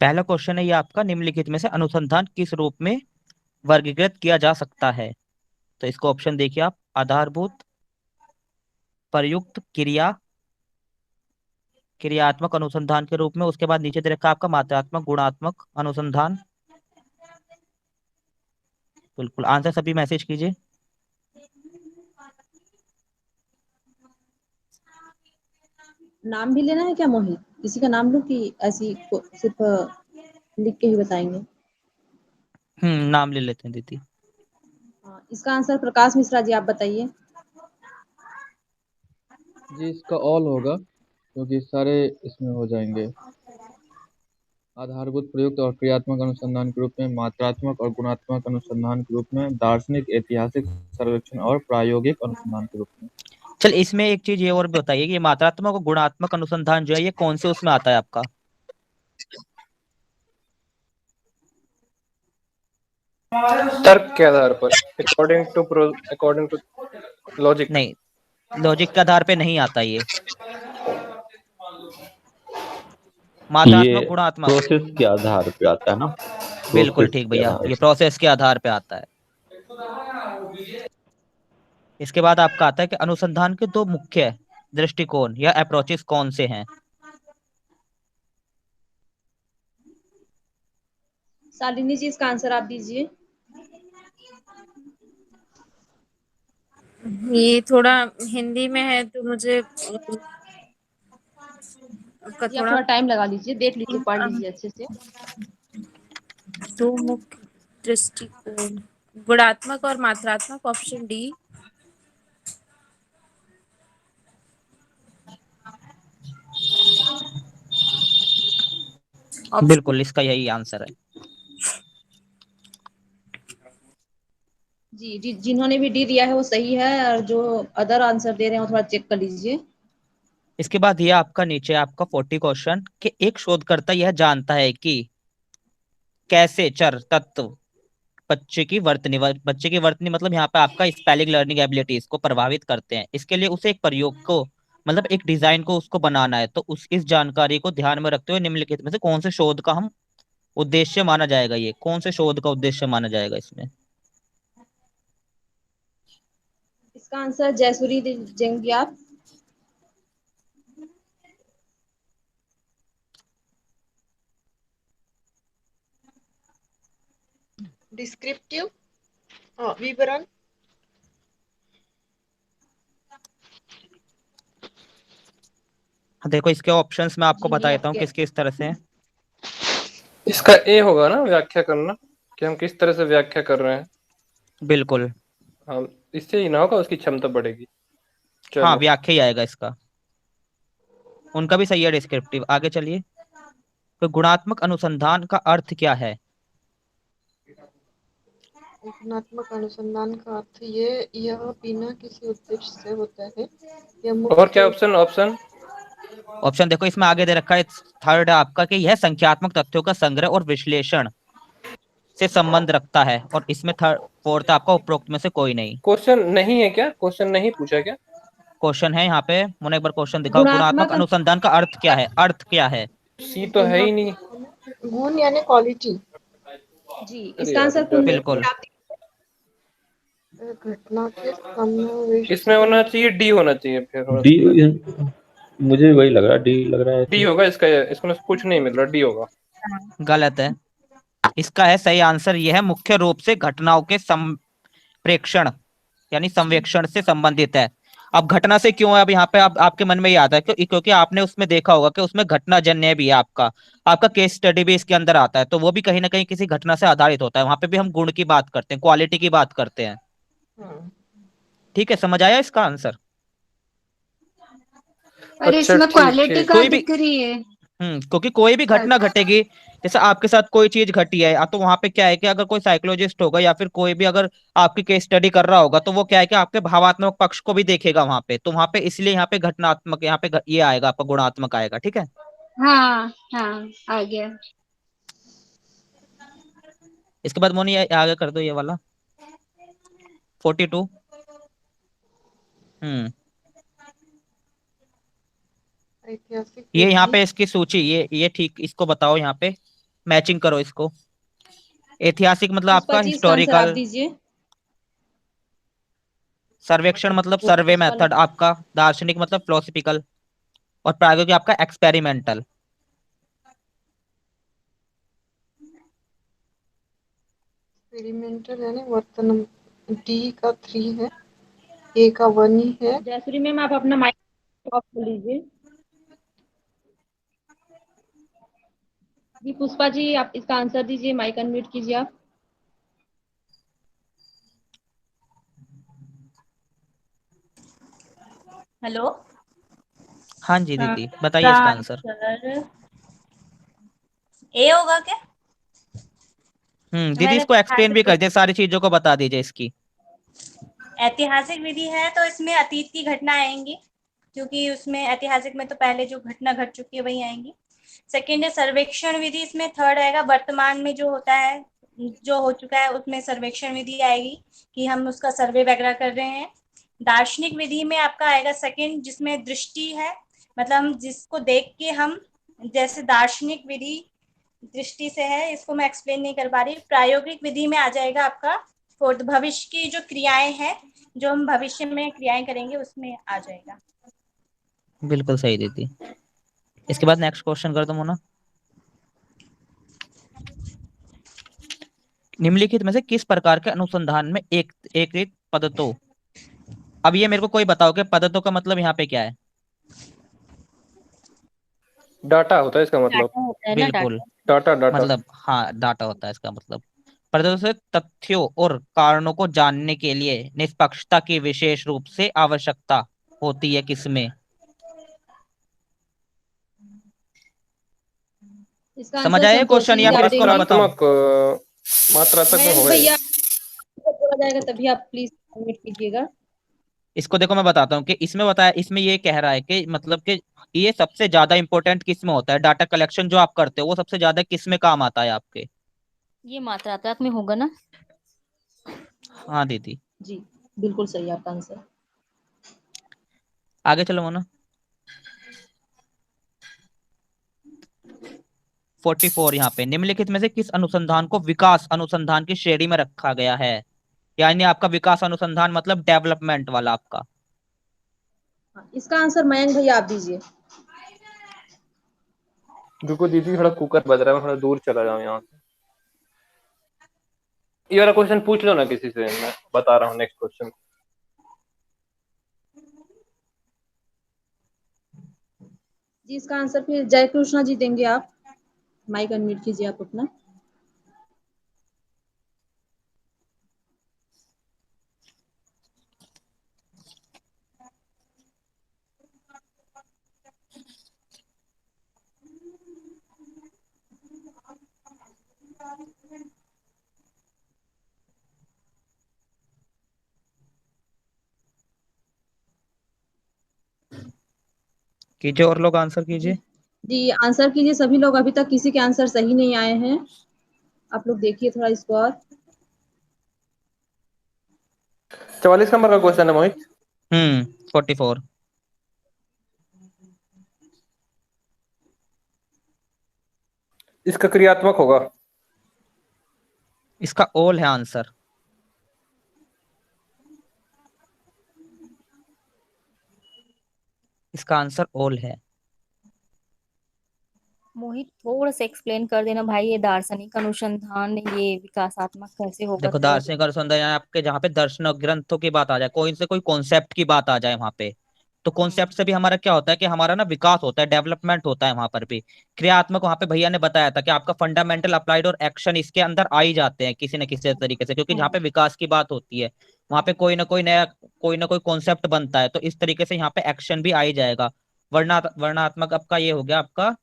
पहला क्वेश्चन है ये आपका, निम्नलिखित में से अनुसंधान किस रूप में वर्गीकृत किया जा सकता है? तो इसको ऑप्शन देखिए आप, आधारभूत, प्रयुक्त, क्रियात्मक अनुसंधान के रूप में। उसके बाद नीचे दे रखा है आपका मात्रात्मक, गुणात्मक अनुसंधान। बिल्कुल, आंसर सभी मैसेज कीजिए। नाम भी लेना है क्या मोहित? किसी का नाम लूं कि ऐसी सिर्फ लिख के ही बताएंगे? नाम ले लेते हैं दीदी। हाँ, इसका आंसर प्रकाश मिश्रा जी, आप बताइए। जी इसका ऑल होगा क्योंकि सारे इसमें हो जाएंगे। आधारभूत, प्रयुक्त और क्रियात्मक अनुसंधान के रूप में, मात्रात्मक और गुणात्मक अनुसंधान के रूप में, दार्शनिक, ऐतिहासिक सर्वेक्षण और प्रायोगिक अनुसंधान के रूप में। चल, इसमें एक चीज ये और भी बताइए कि ये मात्रात्मक और गुणात्मक अनुसंधान जो है ये कौन से उसमें आता है आपका? तर्क के आधार पर, अकॉर्डिंग टू लॉजिक। नहीं, लॉजिक के आधार पे नहीं आता ये। ये मात्रात्मक, गुणात्मक। प्रोसेस के आधार पे आता है ना, बिल्कुल प्रोसेस ठीक के भैया, आधार ये पे। प्रोसेस के आधार पे आता है। इसके बाद आपका आता है कि अनुसंधान के दो मुख्य दृष्टिकोण या अप्रोचेस कौन से हैं? शालिनी जी, इसका आंसर आप दीजिए। ये थोड़ा हिंदी में है तो मुझे का जी, आप थोड़ा थोड़ा टाइम लगा लीजिए, देख लीजिए, पढ़ लीजिए अच्छे से। दो मुख्य दृष्टिकोण, गुणात्मक और मात्रात्मक, ऑप्शन डी। ऑप्शन बिल्कुल, इसका यही आंसर है। जी जी, जिन्होंने भी डी दिया है वो सही है, और जो अदर आंसर दे रहे हैं वो थोड़ा चेक कर लीजिए। इसके बाद ये आपका नीचे आपका 40 क्वेश्चन कि एक शोधकर्ता यह जानता है कि कैसे चर तत्व बच्चे की वर्तनी मतलब यहाँ पे आपका स्पेलिंग लर्निंग एबिलिटीज को प्रभावित करते हैं। इसके लिए उसे एक प्रयोग को मतलब एक डिजाइन को उसको बनाना है। तो उस इस जानकारी को ध्यान में रखते हुए निम्नलिखित में से कौन से शोध का हम उद्देश्य माना जाएगा? ये कौन से शोध का उद्देश्य माना जाएगा इसमें? इसका आंसर जयसूरी देंगे आप। डिस्क्रिप्टिव विवरण। हाँ, देखो इसके ऑप्शंस मैं आपको जी बता नहीं, देता हूँ आपके किस किस तरह से हैं। इसका ए होगा ना, व्याख्या करना, कि हम किस तरह से व्याख्या कर रहे हैं। बिल्कुल। हाँ, इससे ही ना होगा, उसकी क्षमता बढ़ेगी। हाँ, चलो। व्याख्या ही आएगा इसका। उनका भी सही है डिस्क्रिप्टिव। आगे चलिए। तो गुणात्मक अनुसंधान का अर्थ क्या है? गुणात्मक अनुसंधान का अर्थ यह बिना किसी उद्देश्य से होता है। यह और मुख्य क्या रूप ऑप्शन ऑप्शन? ऑप्शन देखो इसमें आगे दे रखा है, थर्ड है आपका कि यह संख्यात्मक तथ्यों का संग्रह और विश्लेषण से संबंध रखता है। और इसमें थर्ड फोर्थ आपका उपरोक्त में से कोई नहीं। क्वेश्चन नहीं है क्या? क्वेश्चन नहीं पूछा क्या? क्वेश्चन है यहाँ पे, मैंने एक बार क्वेश्चन दिखाओ, गुणात्मक गुणात्मक अनुसंधान का अर्थ क्या है? अर्थ क्या है? सी तो है ही नहीं। गुण यानी क्वालिटी। जी, अरे इसका यार, आंसर ज्यादा बिल्कुल। घटना के समावेश इसमें से होना होता चाहिए, डी होना चाहिए फिर हो डी, सकता है। मुझे वही लग रहा है, डी लग रहा है डी तो। होगा इसका, इसमें कुछ नहीं मिल रहा, डी होगा। गलत है। इसका है सही आंसर, यह है मुख्य रूप से घटनाओं के संप्रेक्षण यानी संवेक्षण से संबंधित है। अब घटना से क्यों है, अब यहाँ पे आप आपके मन में ये आता है क्योंकि आपने उसमें देखा होगा कि उसमें घटना जन्य भी है आपका। आपका केस स्टडी भी इसके अंदर आता है, तो वो भी कहीं ना कहीं किसी घटना से आधारित होता है। वहां पे भी हम गुण की बात करते हैं, क्वालिटी की बात करते हैं। है। ठीक है, समझ आया इसका आंसर? पर अच्छा इसमें ठीक क्वालिटी ठीक। का कोई भी दिख रही है। क्योंकि कोई भी घटना अच्छा। घटेगी, जैसे आपके साथ कोई चीज घटी है तो वहां पे क्या है कि अगर कोई साइकोलॉजिस्ट होगा या फिर कोई भी अगर आपकी केस स्टडी कर रहा होगा तो वो क्या है कि आपके भावात्मक पक्ष को भी देखेगा वहां पे। तो वहां पे इसलिए यहाँ पे घटनात्मक, यहाँ पे ये आएगा आपका गुणात्मक आएगा। ठीक है। हाँ हाँ, आ गया। इसके बाद मोनी आगे कर दो ये वाला 42। हम्म ऐतिहासिक ये यहाँ वृद्धि। पे इसकी सूची, ये ठीक इसको बताओ यहाँ पे। मैचिंग करो इसको। ऐतिहासिक मतलब पुष्पा आपका जी इसका आंसर आप हिस्टोरिकल, दीजिए। सर्वेक्षण मतलब वो सर्वे पुष्पा मेथड आपका, दार्शनिक मतलब फिलोसफिकल, और प्रायोगिक आपका एक्सपेरिमेंटल। एक्सपेरिमेंटल है ना, वर्तन डी का 3 है, ए का 1 ही है। जयश्री मैम आप अपना माइक ऑफ कर लीजिए। जी पुष्पा जी आप इसका आंसर दीजिए, माइक अनम्यूट कीजिए आप। हेलो। हाँ जी हाँ, दीदी इसका बताइए इसका आंसर। आंसर ए होगा क्या? दीदी मैंने इसको एक्सप्लेन भी ऐतिहासिक कर दे, सारी चीजों को बता दीजिए इसकी। ऐतिहासिक विधि है तो इसमें अतीत की घटना आएंगी, क्योंकि उसमें ऐतिहासिक में तो पहले जो घटना घट चुकी है वही आएंगी। सेकेंड है सर्वेक्षण विधि, इसमें थर्ड आएगा वर्तमान में जो होता है, जो हो चुका है उसमें सर्वेक्षण विधि आएगी कि हम उसका सर्वे वगैरह कर रहे हैं। दार्शनिक विधि में आपका आएगा सेकेंड, जिसमें दृष्टि है, मतलब हम जिसको देख के हम, जैसे दार्शनिक विधि दृष्टि से है, इसको मैं एक्सप्लेन नहीं कर पा रही। प्रायोगिक विधि में आ जाएगा आपका फोर्थ, भविष्य की जो क्रियाएं हैं, जो हम भविष्य में क्रियाएं करेंगे उसमें आ जाएगा। बिल्कुल सही दीदी। इसके बाद नेक्स्ट क्वेश्चन कर दो मोना। निम्नलिखित में से किस प्रकार के अनुसंधान में एक पद्धतों, अब ये मेरे को कोई बताओ कि पद्धतों का मतलब यहाँ पे क्या है। डाटा होता है इसका मतलब। डाटा होता है ना, बिल्कुल, डाटा। Data data. मतलब हाँ डाटा होता है इसका मतलब। पद्धतों से तथ्यों और कारणों को जानने के लिए निष्पक्षता की विशेष रूप से आवश्यकता होती है किसमें। इसका समझ आंसर आया संतोषी क्वेश्चन जी या फिर आप इसको मैं देंगी। बताऊं। मात्रात्मक मात्रात्मक में मयंक होगा ये। भैया जब बोला जाएगा तभी आप प्लीज अनम्यूट कीजिएगा। इसको देखो मैं बताता हूँ कि इसमें बताया, इसमें ये कह रहा है कि मतलब कि ये सबसे ज्यादा इंपॉर्टेंट किस में होता है, डाटा कलेक्शन जो आप करते हो वो सबसे ज्यादा किस में काम आता है आपके। ये मात्रात्मक में होगा ना। हाँ दीदी। जी बिल्कुल सही आपका आंसर। आगे चलो मोना। 44 यहाँ पे, निम्नलिखित में से किस अनुसंधान को विकास अनुसंधान की श्रेणी में रखा गया है, यानी आपका विकास अनुसंधान मतलब डेवलपमेंट वाला आपका। हाँ, इसका आंसर मयंक भैया आप दीजिए। रुको दीदी, थोड़ा कुकर बज रहा है, मैं थोड़ा दूर चला जाऊँ यहाँ से। ये वाला क्वेश्चन पूछ लो ना किसी से, मैं बता रहा हूँ नेक्स्ट क्वेश्चन। जी इसका आंसर फिर जय कृष्णा जी देंगे आप। माइक अनम्यूट कीजिए आप अपना। कीजिए और लोग आंसर जी कीजिए। जी आंसर कीजिए सभी लोग, अभी तक किसी के आंसर सही नहीं आए हैं। आप लोग देखिए थोड़ा इसको और। 44 नंबर का क्वेश्चन है मोहित। 44। इसका क्रियात्मक होगा। इसका ओल है आंसर। इसका आंसर ओल है। मोहित थोड़ा सा एक्सप्लेन कर देना भाई, ये दार्शनिक अनुसंधान ये विकासात्मक कैसे होगा देखो थोड़ा। दार्शनिक अनुसंधान यानी आपके जहाँ पे दर्शन और ग्रंथों की बात आ जाए, कोई से कोई कॉन्सेप्ट की बात आ जाए वहां पे, तो कॉन्सेप्ट से भी हमारा क्या होता है कि हमारा ना विकास होता है, डेवलपमेंट होता है वहां पर भी। क्रियात्मक वहां पे भैया ने बताया था कि आपका फंडामेंटल अप्लाइड और एक्शन इसके अंदर आ ही जाते हैं किसी न किसी तरीके से, क्योंकि जहाँ पे विकास की बात होती है वहां पे कोई ना कोई नया, कोई ना कोई कॉन्सेप्ट बनता है, तो इस तरीके से यहाँ पे एक्शन भी आ ही जाएगा। वर्णात्मक आपका ये हो गया आपका,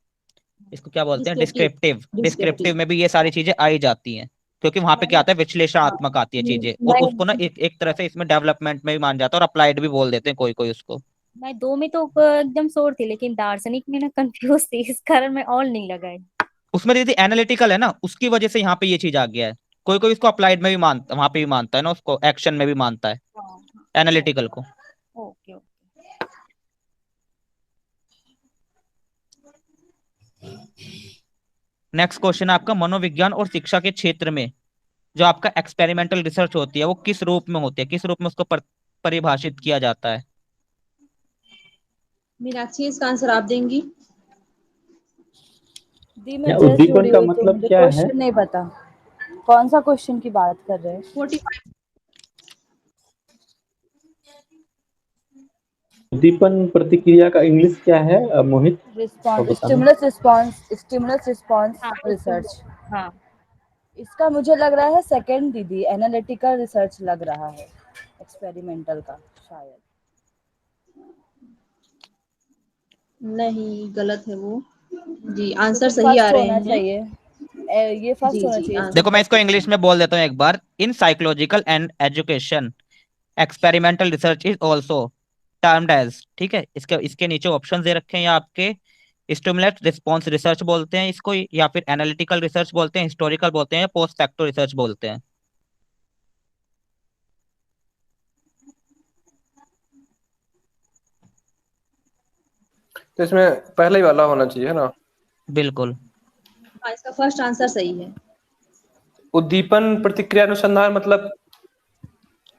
इसको क्या बोलते हैं, डिस्क्रिप्टिव। Descriptive, descriptive descriptive. में भी ये सारी चीजें आ ही जाती हैं, क्योंकि वहां पे क्या मैंने आता है हाँ विश्लेषणात्मक आती है चीजें, और मैं उसको ना एक तरह से इसमें डेवलपमेंट में भी मान जाता है, और अप्लाइड भी बोल देते हैं कोई कोई उसको। मैं दो में तो एकदम श्योर थी, लेकिन दार्शनिक में ना कंफ्यूज थी, इस कारण मैं ऑल नहीं लगाई। उसमें यदि एनालिटिकल है ना, उसकी वजह से यहाँ पे ये चीज आ गया है। कोई कोई इसको अप्लाइड में भी मानता, वहां पे भी मानता है ना, उसको एक्शन में भी मानता है, हाँ हाँ। एनालिटिकल को। Okay okay. नेक्स्ट क्वेश्चन है आपका, मनोविज्ञान और शिक्षा के क्षेत्र में जो आपका एक्सपेरिमेंटल रिसर्च होती है वो किस रूप में होती है, किस रूप में उसको परिभाषित किया जाता है? मीनाक्षी, इसका आंसर आप देंगी? दी मैं या जस्ट उद्दीपन जुड़ी का हुई तो मतलब मुझे क्या है? क्वेश्चन नहीं पता, कौन सा क्वेश्चन की बात कर रहे हैं? 45। उद्दीपन प्रतिक्रिया का इंग्लिश क्या है मोहित? रिस्पॉन्स, बताना। स्टिमुलस रिस्पॉन्स हाँ रिसर्च। हाँ इसका मुझे लग रहा है सेकंड दीदी, एनालिटिकल रिसर्च लग रहा है, एक्सपेरिमेंटल का शायद। नहीं, गलत है वो जी, तो आंसर फिर सही आ फर्स्ट रहे होना हैं। चाहिए, ये फर्स्ट जी होना जी, चाहिए। आंसर देखो मैं इसको इंग्लिश में बोल देता हूँ एक बार। In psychological and education experimental research is also termed as, ठीक है, इसके इसके नीचे ऑप्शन दे रखे हैं या आपके, स्टिमुलेट रिस्पॉन्स रिसर्च बोलते हैं इसको, या फिर एनालिटिकल रिसर्च बोलते हैं, हिस्टोरिकल बोलते हैं, या पोस्ट फैक्टो रिसर्च बोलते हैं। तो इसमें पहले ही वाला होना चाहिए ना? बिल्कुल। हाँ, इसका फर्स्ट आंसर सही है। उद्दीपन प्रतिक्रिया अनुसंधान मतलब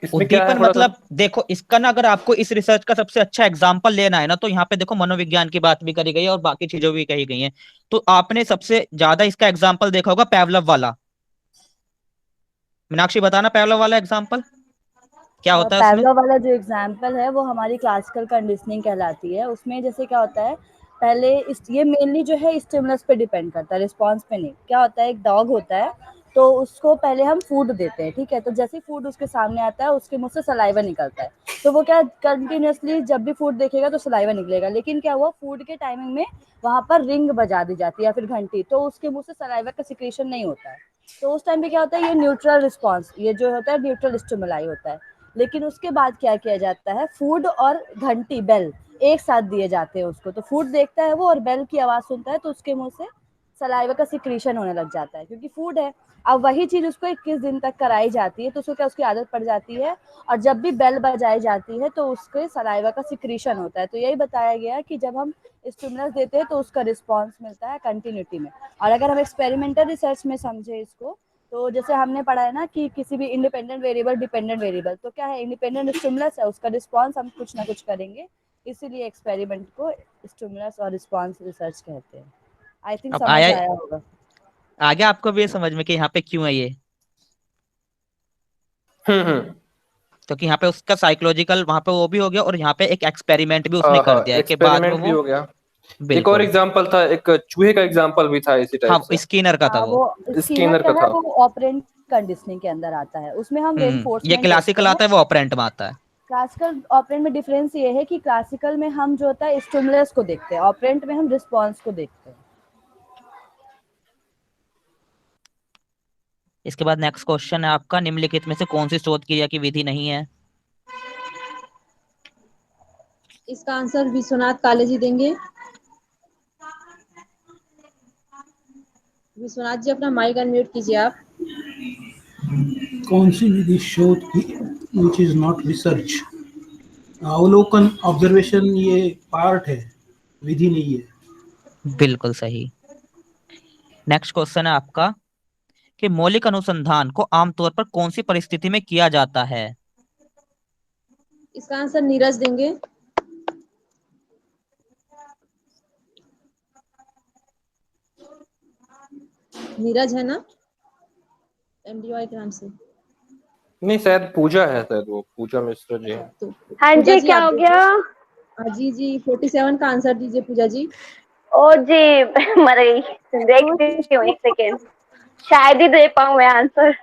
इसमें क्या है उद्दीपन थोड़ा सा? मतलब देखो इसका ना, अगर आपको इस रिसर्च का सबसे अच्छा एग्जांपल लेना है ना, तो यहाँ पे देखो मनोविज्ञान की बात भी करी गई है और बाकी चीजों भी कही गई हैं। तो आपने सबसे ज्यादा इसका एग्जांपल देखा होगा पैवलव वाला। मीनाक्षी बताना, पैवलव वाला एग्जांपल क्या होता है उसमें? पैवलव वाला जो एग्जाम्पल है वो हमारी क्लासिकल कंडीशनिंग कहलाती है। उसमें जैसे क्या होता है, पहले ये मेनली जो है स्टिमुलस पे डिपेंड करता है, रिस्पॉन्स पे नहीं। क्या होता है, एक डॉग होता है तो उसको पहले हम फूड देते हैं, ठीक है, तो जैसे फूड उसके सामने आता है उसके मुंह से सलाइवा निकलता है, तो वो क्या कंटिन्यूसली जब भी फूड देखेगा तो सलाइवा निकलेगा। लेकिन क्या हुआ, फूड के टाइमिंग में वहाँ पर रिंग बजा दी जाती है या फिर घंटी, तो उसके मुंह से सलाइवा का सिक्रेशन नहीं होता है। तो उस टाइम पे क्या होता है, ये न्यूट्रल रिस्पॉन्स, ये जो होता है न्यूट्रल स्टिमुलाई होता है। लेकिन उसके बाद क्या किया जाता है, फूड और घंटी बेल एक साथ दिए जाते हैं उसको, तो फूड देखता है वो और बेल की आवाज सुनता है तो उसके मुंह से सलाइवा का सिक्रीशन होने लग जाता है, क्योंकि फूड है। अब वही चीज उसको 21 दिन तक कराई जाती है तो उसको क्या, उसकी आदत पड़ जाती है, और जब भी बेल बजाई जाती है तो उसके सलाइवा का सिक्रीशन होता है। तो यही बताया गया है कि जब हम स्टिमुलस देते हैं तो उसका रिस्पॉन्स मिलता है कंटिन्यूटी में। और अगर हम एक्सपेरिमेंटल रिसर्च में समझे इसको, तो जैसे हमने पढ़ा है ना कि किसी भी इंडिपेंडेंट वेरिएबल डिपेंडेंट वेरिएबल, तो क्या है, इंडिपेंडेंट स्टिमुलस है, उसका रिस्पॉन्स हम कुछ ना कुछ करेंगे, इसीलिए एक्सपेरिमेंट को स्टिमुलस और रिस्पॉन्स रिसर्च कहते हैं। आई थिंक अब समझ आया, आया होगा। आ गया आपको भी ये समझ में कि यहाँ पे क्यों है ये? क्योंकि यहाँ पे उसका साइकोलॉजिकल वहां पे वो भी हो गया और यहाँ पे एक एक्सपेरिमेंट भी उसने कर दिया है कि बाद में एक्सपेरिमेंट भी वो। हो गया। एक और बिल्कुल। एग्जांपल था, एक चूहे का एग्जांपल भी था इसी टाइप हाँ, से। स्किनर का था हाँ, वो। वो स्किनर स्किनर का का है, था। वो ऑपरेंट कंडीशनिंग के अंदर आता है, उसमें हम ये रेनफोर्समेंट देते क्लासिकल हैं। आता है, वो ऑपरेंट में आता है। क्लासिकल ऑपरेंट में डिफरेंस ये है कि क्लासिकल में हम जो होता है स्टिमुलस को देखते हैं, ऑपरेंट में हम रिस्पॉन्स को देखते हैं। इसके बाद नेक्स्ट क्वेश्चन है आपका, निम्नलिखित में से कौन सी शोध क्रिया की विधि नहीं है? इसका आंसर विश्वनाथ काले जी देंगे। विश्वनाथ जी, अपना माइक अनम्यूट कीजिए आप। कौन सी विधि शोध की विच इज नॉट रिसर्च? अवलोकन, ऑब्जर्वेशन, ये पार्ट है, विधि नहीं है। बिल्कुल सही। नेक्स्ट क्वेश्चन है आपका कि मौलिक अनुसंधान को आमतौर पर कौन सी परिस्थिति में किया जाता है? इसका आंसर नीरज देंगे। नीरज है ना, एमडीवाई के नाम से? नहीं, शायद पूजा है, शायद वो पूजा मिश्रा जी है। तो हाँ पूजा जी, क्या आप हो दीजिए। गया? हाँ जी जी, 47 का आंसर दीजिए पूजा जी। ओ जी, मर गई। देखती हूँ, एक सेकेंड, शायद ही दे पाऊँ मैं आंसर।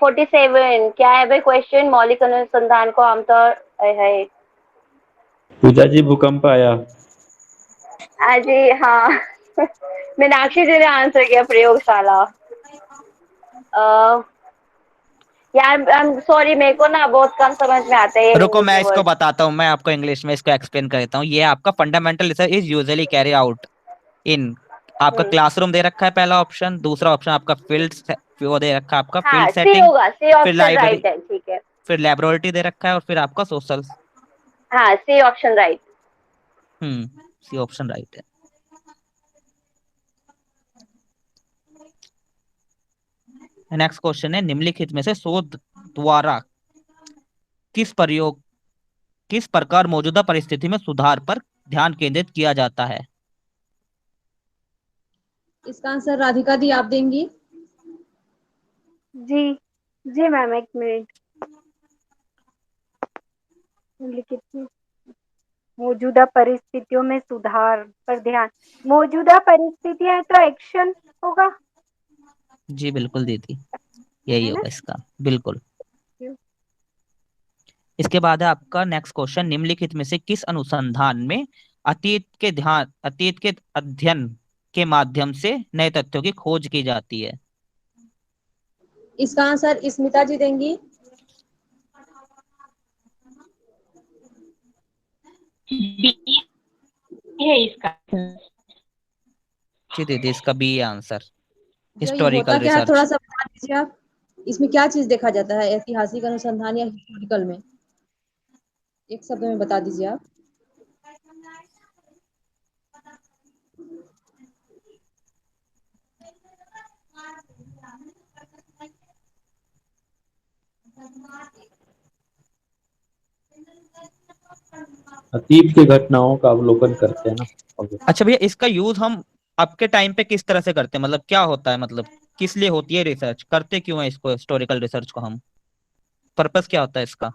47 क्या है भाई क्वेश्चन? मौलिक अनुसंधान को आमतौर है। पूजा जी, भूकंप आया। जी हाँ। मीनाक्षी जी ने आंसर किया, प्रयोगशाला। यार आई एम सॉरी, मेरे को ना बहुत कम समझ में आता है रुको इंग्लिश मैं में इसको वर्ड। बताता हूँ, मैं आपको इंग्लिश में इसको एक्सप्लेन कर देता हूँ। ये आपका fundamental research is usually carry out in, आपका क्लासरूम दे रखा है पहला ऑप्शन, दूसरा ऑप्शन आपका फील्ड वो दे रखा है आपका हाँ, फील्ड सी सेटिंग, होगा, सी फिर ऑप्शन लाइब्रेरी, राइट है, ठीक है। फिर लेबोरेटरी दे रखा है और फिर आपका सोशल। हाँ, C option right. C option right है। नेक्स्ट क्वेश्चन है, निम्नलिखित में से शोध द्वारा किस प्रकार मौजूदा परिस्थिति में सुधार पर ध्यान केंद्रित किया जाता है? इसका आंसर राधिका दी आप देंगी? जी जी मैम, एक मिनट। लिखित में मौजूदा परिस्थितियों में सुधार पर ध्यान। मौजूदा परिस्थिति है तो एक्शन होगा, जी बिल्कुल दीदी, यही है ना? होगा इसका, बिल्कुल। इसके बाद है आपका नेक्स्ट क्वेश्चन, निम्नलिखित में से किस अनुसंधान में अतीत के अध्ययन के माध्यम से नए तथ्यों की खोज की जाती है? इसका आंसर स्मिता जी देंगी? है इसका। जी दीदी, इसका बी है आंसर, जो ये होता हिस्टोरिकल क्या है, थोड़ा रिसर्च। सा बता दीजिए आप। इसमें क्या चीज देखा जाता है, ऐतिहासिक अनुसंधान या हिस्टोरिकल में? एक शब्द में बता दीजिए आप। अतीत की घटनाओं का अवलोकन करते हैं ना। अच्छा भैया, इसका यूज हम आपके टाइम पे किस तरह से करते हैं, मतलब क्या होता है, मतलब किस लिए होती है रिसर्च, करते क्यों है इसको, हिस्टोरिकल रिसर्च को हम, पर्पस क्या होता है इसका?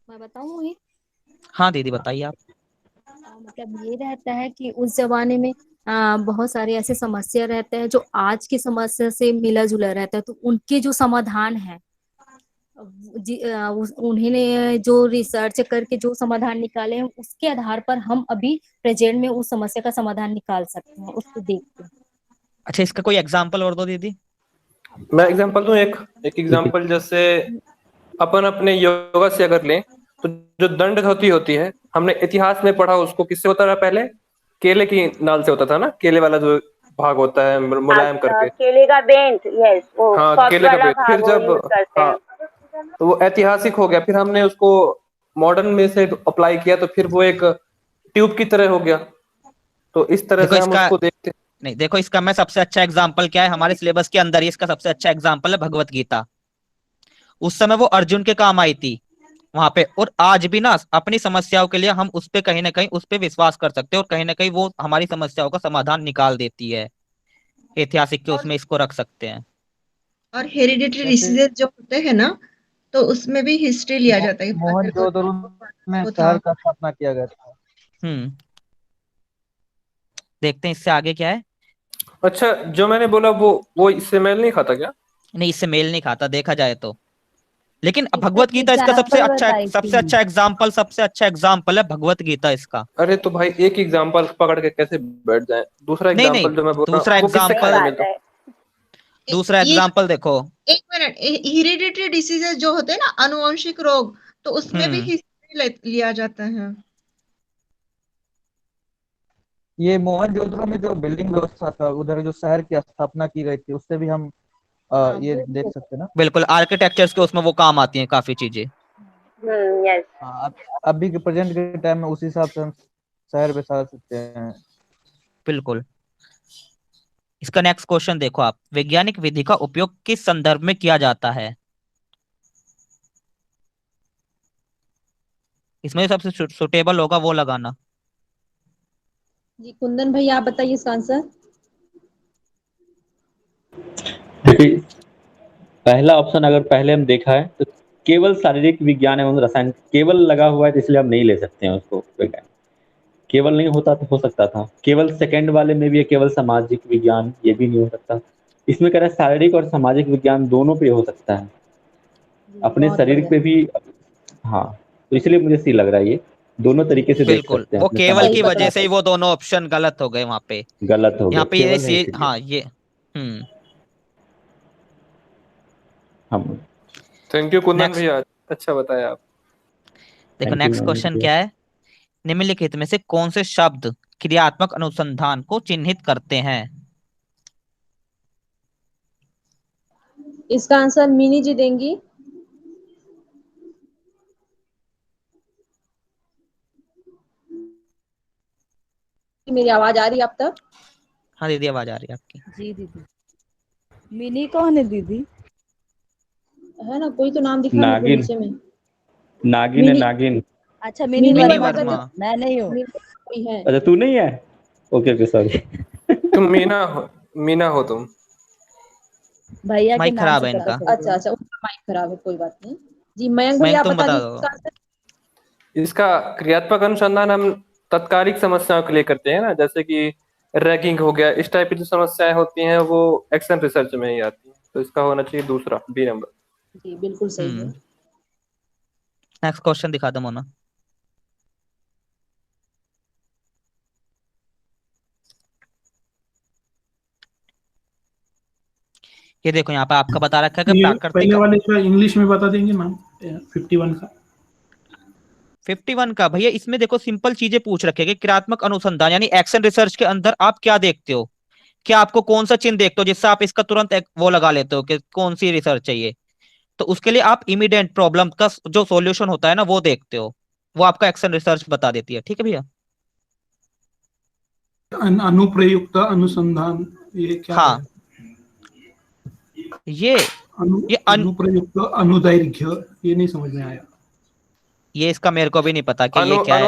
मैं बताऊं ये? हाँ दीदी बताइए आप। मतलब ये रहता है कि उस जमाने में बहुत सारे ऐसे समस्या रहते हैं जो आज की समस्या से मिला जुला रहता है, तो उनके जो समाधान है, उन्हीं ने जो रिसर्च करके जो समाधान निकाले हैं, उसके आधार पर हम अभी प्रेजेंट में उस समस्या का समाधान निकाल सकते हैं, उसको देख के। अच्छा, इसका कोई एग्जांपल और दो दीदी। मैं एग्जांपल दूं, एक एग्जांपल, जैसे अपन अपने योगा से अगर लें तो जो दंड होती है, हमने इतिहास में पढ़ा, उसको किससे होता था पहले? केले की नाल से होता था ना, केले वाला जो भाग होता है मुलायम करके। केले का बेंट, यस, वो हाँ, सॉफ्ट केले का वाला पेड़। भाग फिर वो जब, यूज करते हाँ, हैं। तो वो ऐतिहासिक हो गया, फिर हमने उसको मॉडर्न में से अप्लाई किया, तो फिर वो एक ट्यूब की तरह हो गया। तो इस तरह देखो से हम इसका, उसको देखते। नहीं देखो इसका मैं सबसे अच्छा एग्जांपल क्या है, हमारे सिलेबस के अंदर ही इसका सबसे अच्छा एग्जांपल है भगवत गीता। उस समय वो अर्जुन के काम आई थी वहां पे, और आज भी ना अपनी समस्याओं के लिए हम उस पे कहीं ना कहीं उस पे विश्वास कर सकते हैं, और कहीं ना कहीं वो हमारी समस्याओं का समाधान निकाल देती है। ऐतिहासिक के उसमें इसको रख सकते हैं। और हेरिडिटरी जैसे डिसीजेज जो होते हैं ना, तो उसमें भी हिस्ट्री लिया जाता है कि पहले तो मोहनजोदड़ो में वो था। शहर का स्थापना किया गया था। हम्म, देखते हैं इससे आगे क्या है। अच्छा, जो मैंने बोला वो इससे मेल नहीं खाता क्या? नहीं, इससे मेल नहीं खाता देखा जाए तो, लेकिन इसका भगवत गीता इसका एग्जाम्पल बताई सबसे थी। अच्छा एग्जाम्पल, सबसे अच्छा एग्जाम्पल है भगवत गीता इसका। अरे तो भाई, एक एग्जांपल पकड़ के कैसे बैठ जाए? दूसरा नहीं नहीं, एग्जांपल जो मैं बोल रहा दूसरा हूँ वो किससे सही खाने एग्जाम्पल, बात मिलता? है। दूसरा ये एग्जाम्पल देखो। एक मिनट, हेरिडिटरी डिसीजेज जो होते हैं ना, आनुवंशिक रोग, तो उसमें भी हम्म, हिस्ट्री लिया जाता है। ये मोहनजोदड़ो में जो बिल्डिंग व्यवस्था था, उधर जो शहर की स्थापना की गई थी, उससे भी हम हाँ ये वो देख सकते हैं ना। बिल्कुल, आर्किटेक्चर्स के उसमें वो काम आती हैं काफी चीजें। यस। हाँ, अभी के प्रेजेंट के टाइम में उसी हिसाब से हम शहर बसा सकते हैं। बिल्कुल। इसका नेक्स्ट क्वेश्चन देखो आप, वैज्ञानिक विधि का उपयोग किस संदर्भ में किया जाता है? इसमें सबसे सुटेबल होगा वो लगाना। जी कुंदन भाई आप बताइए इसका आंसर। देखिए, पहला ऑप्शन अगर पहले हम देखा है तो केवल शारीरिक विज्ञान एवं रसायन केवल लगा हुआ है, तो इसलिए हम नहीं ले सकते हैं उसको। केवल नहीं होता तो हो सकता था। केवल सेकंड वाले में भी है, केवल सामाजिक विज्ञान, ये भी नहीं हो सकता। इसमें कह रहा है शारीरिक और सामाजिक विज्ञान दोनों पे हो सकता है, अपने बहुत शरीर बढ़िया। पे भी। हाँ, तो इसलिए मुझे सही लग रहा है, ये दोनों तरीके से देख बिल्कुल, सकते हैं वो अपने केवल सही की सामाजिक वजह पकड़ा से ही सही। वो दोनों ऑप्शन गलत हो गए वहां पे। गलत हो गए, यहाँ पे केवल है इसीलिए। हाँ ये। हम्म। हम थैंक यू कुंदन नेक्स्ट, भैया, अच्छा बताया आप। देखो thank you next question ma'am. क्या है, निम्नलिखित में से कौन से शब्द क्रियात्मक अनुसंधान को चिन्हित करते हैं? इसका आंसर मिनी जी देंगी? मेरी आवाज आ रही है आप तक? हाँ दीदी, आवाज आ रही है आपकी। जी दीदी। मिनी कौन है दीदी? है ना, कोई तो नाम दिखा मेरे को नागिन नीचे में। नागिन है मिनी नागिन। अच्छा मिनी मिनी वर्मा वर्मा। मैं नहीं हूँ। कोई है। अच्छा तू नहीं है? Okay okay sorry. तुम मीना हो तुम। भैया के माइक नाम खराब से है पता इनका। चल अच्छा गया। अच्छा, उनका माइक खराब है, कोई बात नहीं। जी मयंक भैया मयंक आप तुम बता बता दीजिए दो। इसका आंसर। इसका क्रियात्मक अनुसंधान हम तात्कालिक समस्याओं के लिए करते हैं ना, जैसे कि रैगिंग हो गया, इस टाइप की जो समस्याएं होती हैं वो एक्शन रिसर्च में ही आती हैं, तो इसका होना चाहिए दूसरा बी नंबर। जी बिल्कुल सही है। नेक्स्ट क्वेश्चन दिखा दो मोना। ये देखो यहाँ पे आपका बता रखा है कि ये प्राकृतिक। पहले वाले का इंग्लिश में बता देंगे नाम 51 का। 51 का भैया इसमें देखो सिंपल चीजें पूछ रखे कि क्रियात्मक अनुसंधान यानी एक्शन रिसर्च के अंदर आप क्या देखते हो, क्या आपको कौन सा चिन्ह देखते हो जिससे आप इसका तुरंत वो लगा लेते हो कि कौन सी रिसर्च चाहिए। तो उसके लिए आप इमीडिएट प्रॉब्लम का जो सॉल्यूशन होता है ना वो देखते हो, वो आपका एक्शन रिसर्च बता देती है। ठीक है भैया। अनुप्रयुक्त अनुसंधान ये क्या है? हाँ ये ये अनुप्रयुक्त अनुदैर्घ्य, ये नहीं समझ में आया। ये इसका मेरे को भी नहीं पता कि ये क्या है।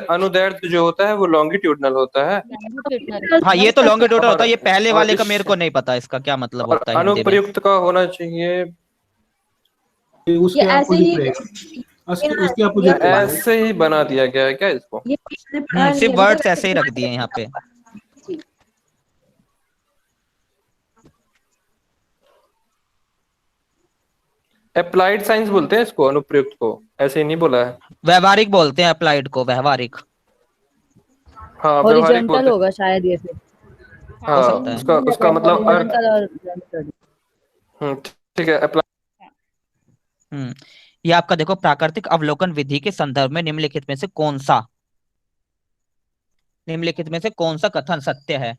अनुदैर्ध्य जो होता है वो लॉन्गिट्यूडनल होता है। हाँ ये तो लॉन्गिट्यूडल होता है, ये पहले और वाले का इस मेरे को नहीं पता इसका क्या मतलब और होता है हिंदी में। अनुप्रयुक्त का होना चाहिए ये ये उसके ऐसे ही अपोजिट रहेगा। उसके अपोजिट रहेगा। ऐसे ही बना दिया गया है क्या इसको? ये मैंने पढ़ा नहीं सिर्फ है अभी वर्ड्स तक। ऐसे ही रख दिए यहाँ पे। जी। अप्लाइड साइंस बोलते हैं इसको, अनुप्रयुक्त को ऐसे ही नहीं बोला है। व्यवहारिक बोलते हैं अप्लाइड को, व्यवहारिक। हाँ व्यवहारिक हॉरिजॉन्टल बोलते हैं। होगा शायद ये फिर। हो हाँ सकता है। उसका मतलब हॉरिजॉन्टल और vertical। ठीक है अप्लाई। ये आपका देखो प्राकृतिक अवलोकन विधि के संदर्भ में निम्नलिखित में से कौन सा कथन सत्य है।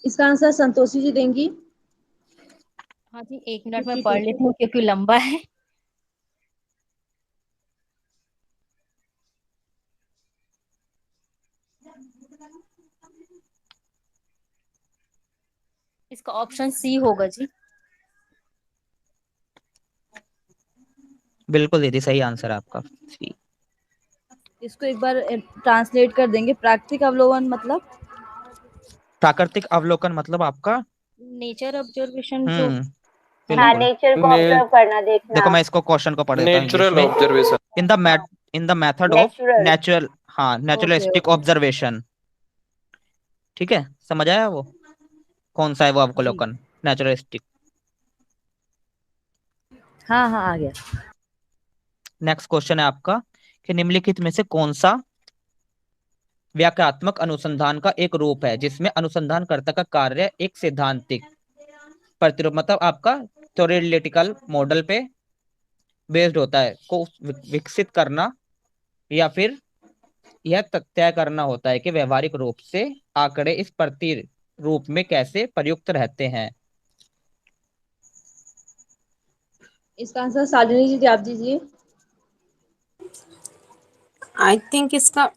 इसका आंसर संतोषी जी देंगी। हाँ जी, 1 मिनट में पढ़ लेती हूँ क्योंकि लंबा है। इसका ऑप्शन सी होगा जी। बिल्कुल दीदी सही आंसर है आपका। इसको एक बार ट्रांसलेट कर देंगे। प्राकृतिक अवलोकन मतलब? प्राकृतिक अवलोकन मतलब आपका नेचर ऑब्जर्वेशन जो हाँ, बिल्कुल। नेचर को ऑब्जर्व करना, देखना। देखो मैं इसको क्वेश्चन को पढ़ देता हूँ इंग्लिश नेचुरल में। Observation. In the method of natural. Natural, हाँ ओके नेचुरलिस्टिक ओके। ऑब्जर्वेशन। ठीक है समझ आया वो कौन सा है वो जी अवलोकन नेचुरलिस्टिक। हाँ हाँ आ गया। नेक्स्ट क्वेश्चन है आपका कि निम्नलिखित में से कौन सा व्याख्यात्मक अनुसंधान का एक रूप है जिसमें अनुसंधानकर्ता का कार्य एक सैद्धांतिक प्रतिरूप मतलब आपका थ्योरेटिकल मॉडल पे बेस्ड होता है को विकसित करना, या फिर यह तय करना होता है कि व्यवहारिक रूप से आंकड़े इस प्रतिरूप में कैसे प्रयुक्त रहते हैं। इसका आंसर शालिनी जी आप दीजिए। आई थिंक इसका,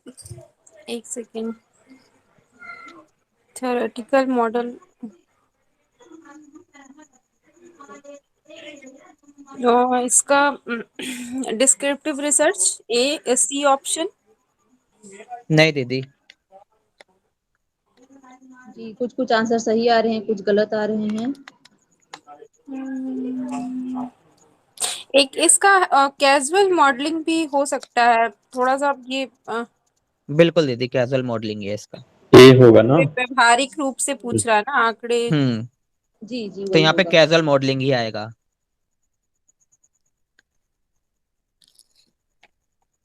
एक सेकेंड, थ्योरेटिकल मॉडल, इसका डिस्क्रिप्टिव रिसर्च, ए सी ऑप्शन। नहीं दीदी। जी कुछ कुछ आंसर सही आ रहे हैं, कुछ गलत आ रहे हैं। एक इसका कैजुअल मॉडलिंग भी हो सकता है थोड़ा सा, ये बिल्कुल दीदी कैजुअल मॉडलिंग है इसका। ये होगा ना। व्यवहारिक रूप से पूछ रहा है ना आंकड़े। जी जी तो वही यहाँ पे होगा। कैजुअल मॉडलिंग ही आएगा।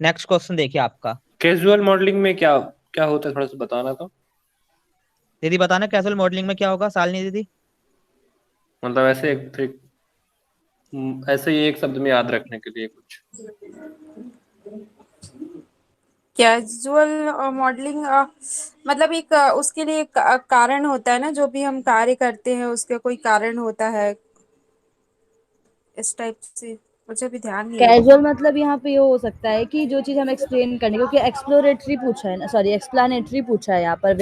नेक्स्ट क्वेश्चन देखिए आपका। कैजुअल मॉडलिंग में क्या क्या होता है, थोड़ा सा बताना तो। दीदी बताना कैजुअल मॉडलिंग में क्या होगा शालिनी दीदी। मतलब ऐसे ही एक शब्द में याद रखने के लिए कुछ। कैजुअल मॉडलिंग मतलब एक उसके लिए एक कारण होता है ना, जो भी हम कार्य करते हैं उसका कोई कारण होता है, इस टाइप से। मुझे भी ध्यान नहीं है। कैजुअल मतलब यहाँ पे ये हो सकता है कि जो चीज हम एक्सप्लेन करने, क्योंकि एक्सप्लोरेटरी पूछा है ना, सॉरी एक्सप्लानेटरी पूछा है यहाँ पर,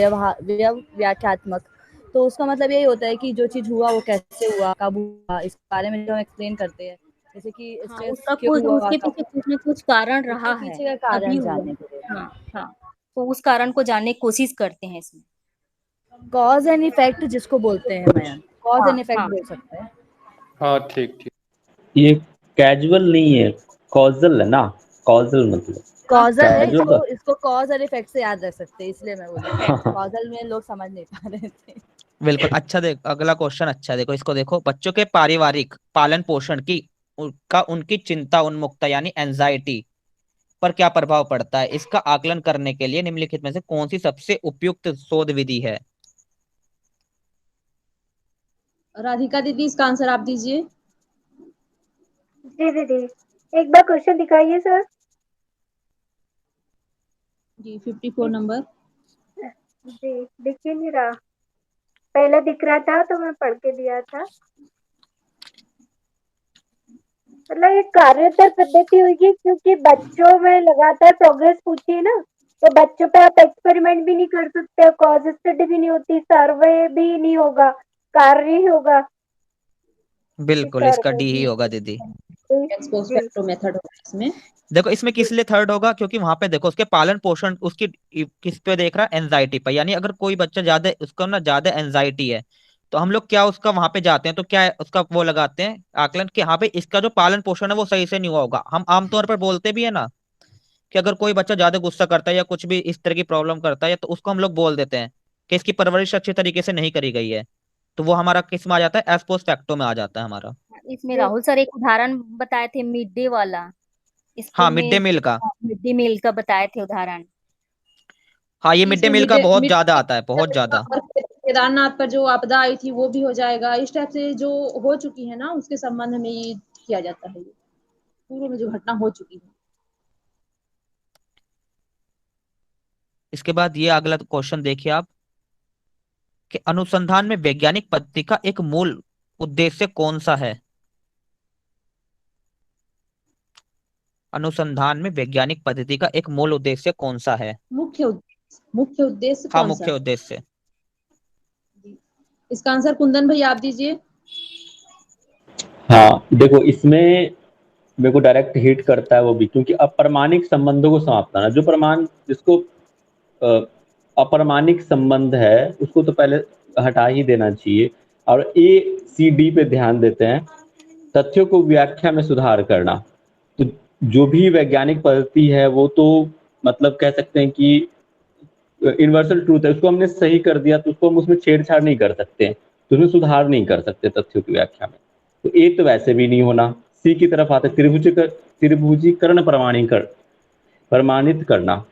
व्याख्यात्मक। तो उसका मतलब यही होता है कि जो चीज हुआ वो कैसे हुआ, कब हुआ, इस बारे में जो हम एक्सप्लेन करते हैं, जैसे कि हाँ, स्ट्रेस उसका क्यों कुछ हुआ, उसके कब पीछे कुछ न कुछ कारण रहा उसके है, पीछे का तभी कारण हुआ। जानने के लिए। हाँ हाँ, तो उस कारण को जानने की कोशिश करते हैं इसमें। कॉज एंड इफेक्ट जिसको बोलते हैं मयंक, कॉज हाँ एंड इफेक्ट हाँ बोल सकते हैं। हाँ ठीक ठीक। ये कैजुअल नहीं है, कॉजल है ना, कॉजल मतलब कॉजल है, कैजुअल तो इसको कॉज और इफेक्ट से याद रख सकते हैं, इसलिए मैं बोली। कॉजल में लोग समझ नहीं पा रहे थे। बिल्कुल। अच्छा, देख अगला क्वेश्चन, अच्छा देखो इसको, देखो बच्चों के पारिवारिक पालन पोषण की उनकी चिंता उन्मुखता यानी एंजाइटी पर क्या प्रभाव पड़ता है, इसका आकलन करने के लिए निम्नलिखित में से कौन सी सबसे उपयुक्त शोध विधि है। राधिका दीदी, इसका आंसर आप दीजिए। जी दीदी, एक बार क्वेश्चन दिखाइए सर। जी 54 नंबर। जी दिख ही नहीं रहा, पहले दिख रहा था तो मैं पढ़ के दिया था। मतलब ये कार्योत्तर पद्धति होगी, क्योंकि बच्चों में लगातार प्रोग्रेस पूछी है ना, तो बच्चों पे आप एक्सपेरिमेंट भी नहीं कर सकते, कॉज स्टडी भी नहीं होती, सर्वे भी नहीं होगा, कार्य ही होगा। बिल्कुल, इसका डी ही होगा दीदी। एक्स पोस्ट फैक्टो मेथड होगा इसमें। देखो इसमें किस लिए थर्ड होगा, क्योंकि वहां पे देखो उसके पालन पोषण उसकी किस पे देख रहा है, एंजाइटी पे। यानी अगर कोई बच्चा ज्यादा, उसको ना ज्यादा एंजाइटी है, तो हम लोग क्या उसका वहां पे जाते हैं तो क्या है, उसका वो लगाते हैं आकलन कि हाँ भाई इसका जो पालन पोषण है वो सही से नहीं हुआ होगा। हम आमतौर पर बोलते भी है ना कि अगर कोई बच्चा ज्यादा गुस्सा करता है या कुछ भी इस तरह की प्रॉब्लम करता है तो उसको हम लोग बोल देते हैं कि इसकी परवरिश अच्छी तरीके से नहीं करी गई है। तो वो हमारा किस में आ जाता है, एस पोस्ट फैक्टो में आ जाता है हमारा। इसमें राहुल सर एक उदाहरण बताए थे मिड डे वाला, हाँ, स्कूल मिड में डे मील का। मिड डे मील का बताए थे उदाहरण। हाँ, ये मिड डे इसमें मील का बहुत ज्यादा आता है, बहुत ज्यादा। केदारनाथ पर जो आपदा आई थी वो भी हो जाएगा, इस टाइप से जो हो चुकी है ना उसके संबंध में ये किया जाता है, ये पूर्व में जो घटना हो चुकी है। इसके बाद ये अगला क्वेश्चन देखिए आप, कि अनुसंधान में वैज्ञानिक पद्धति का एक मूल उद्देश्य कौन सा है। अनुसंधान में वैज्ञानिक पद्धति का एक मूल उद्देश्य कौन सा है। मुख्य उद्देश्य हाँ, कौन सा। मुख्य उद्देश्य। इसका आंसर कुंदन भाई आप दीजिए। हाँ देखो इसमें मेरे को डायरेक्ट हिट करता है वो भी, क्योंकि अप्रमाणिक संबंधों को समाप्त करना, जो प्रमाण जिसको अ, अप्रमाणिक संबंध है उसको तो पहले हटा ही देना चाहिए। और ACD पे ध्यान देते हैं, तथ्यों को व्याख्या में सुधार करना। तो जो भी वैज्ञानिक पद्धति है वो तो मतलब कह सकते हैं कि यूनिवर्सल ट्रूथ है, उसको हमने सही कर दिया तो उसको हम उसमें छेड़छाड़ नहीं कर सकते, तो उसमें सुधार नहीं कर सकते तथ्यों की व्याख्या में। तो ए तो वैसे भी नहीं होना। सी की तरफ आते त्रिभुजीकरण प्रमाणित करना,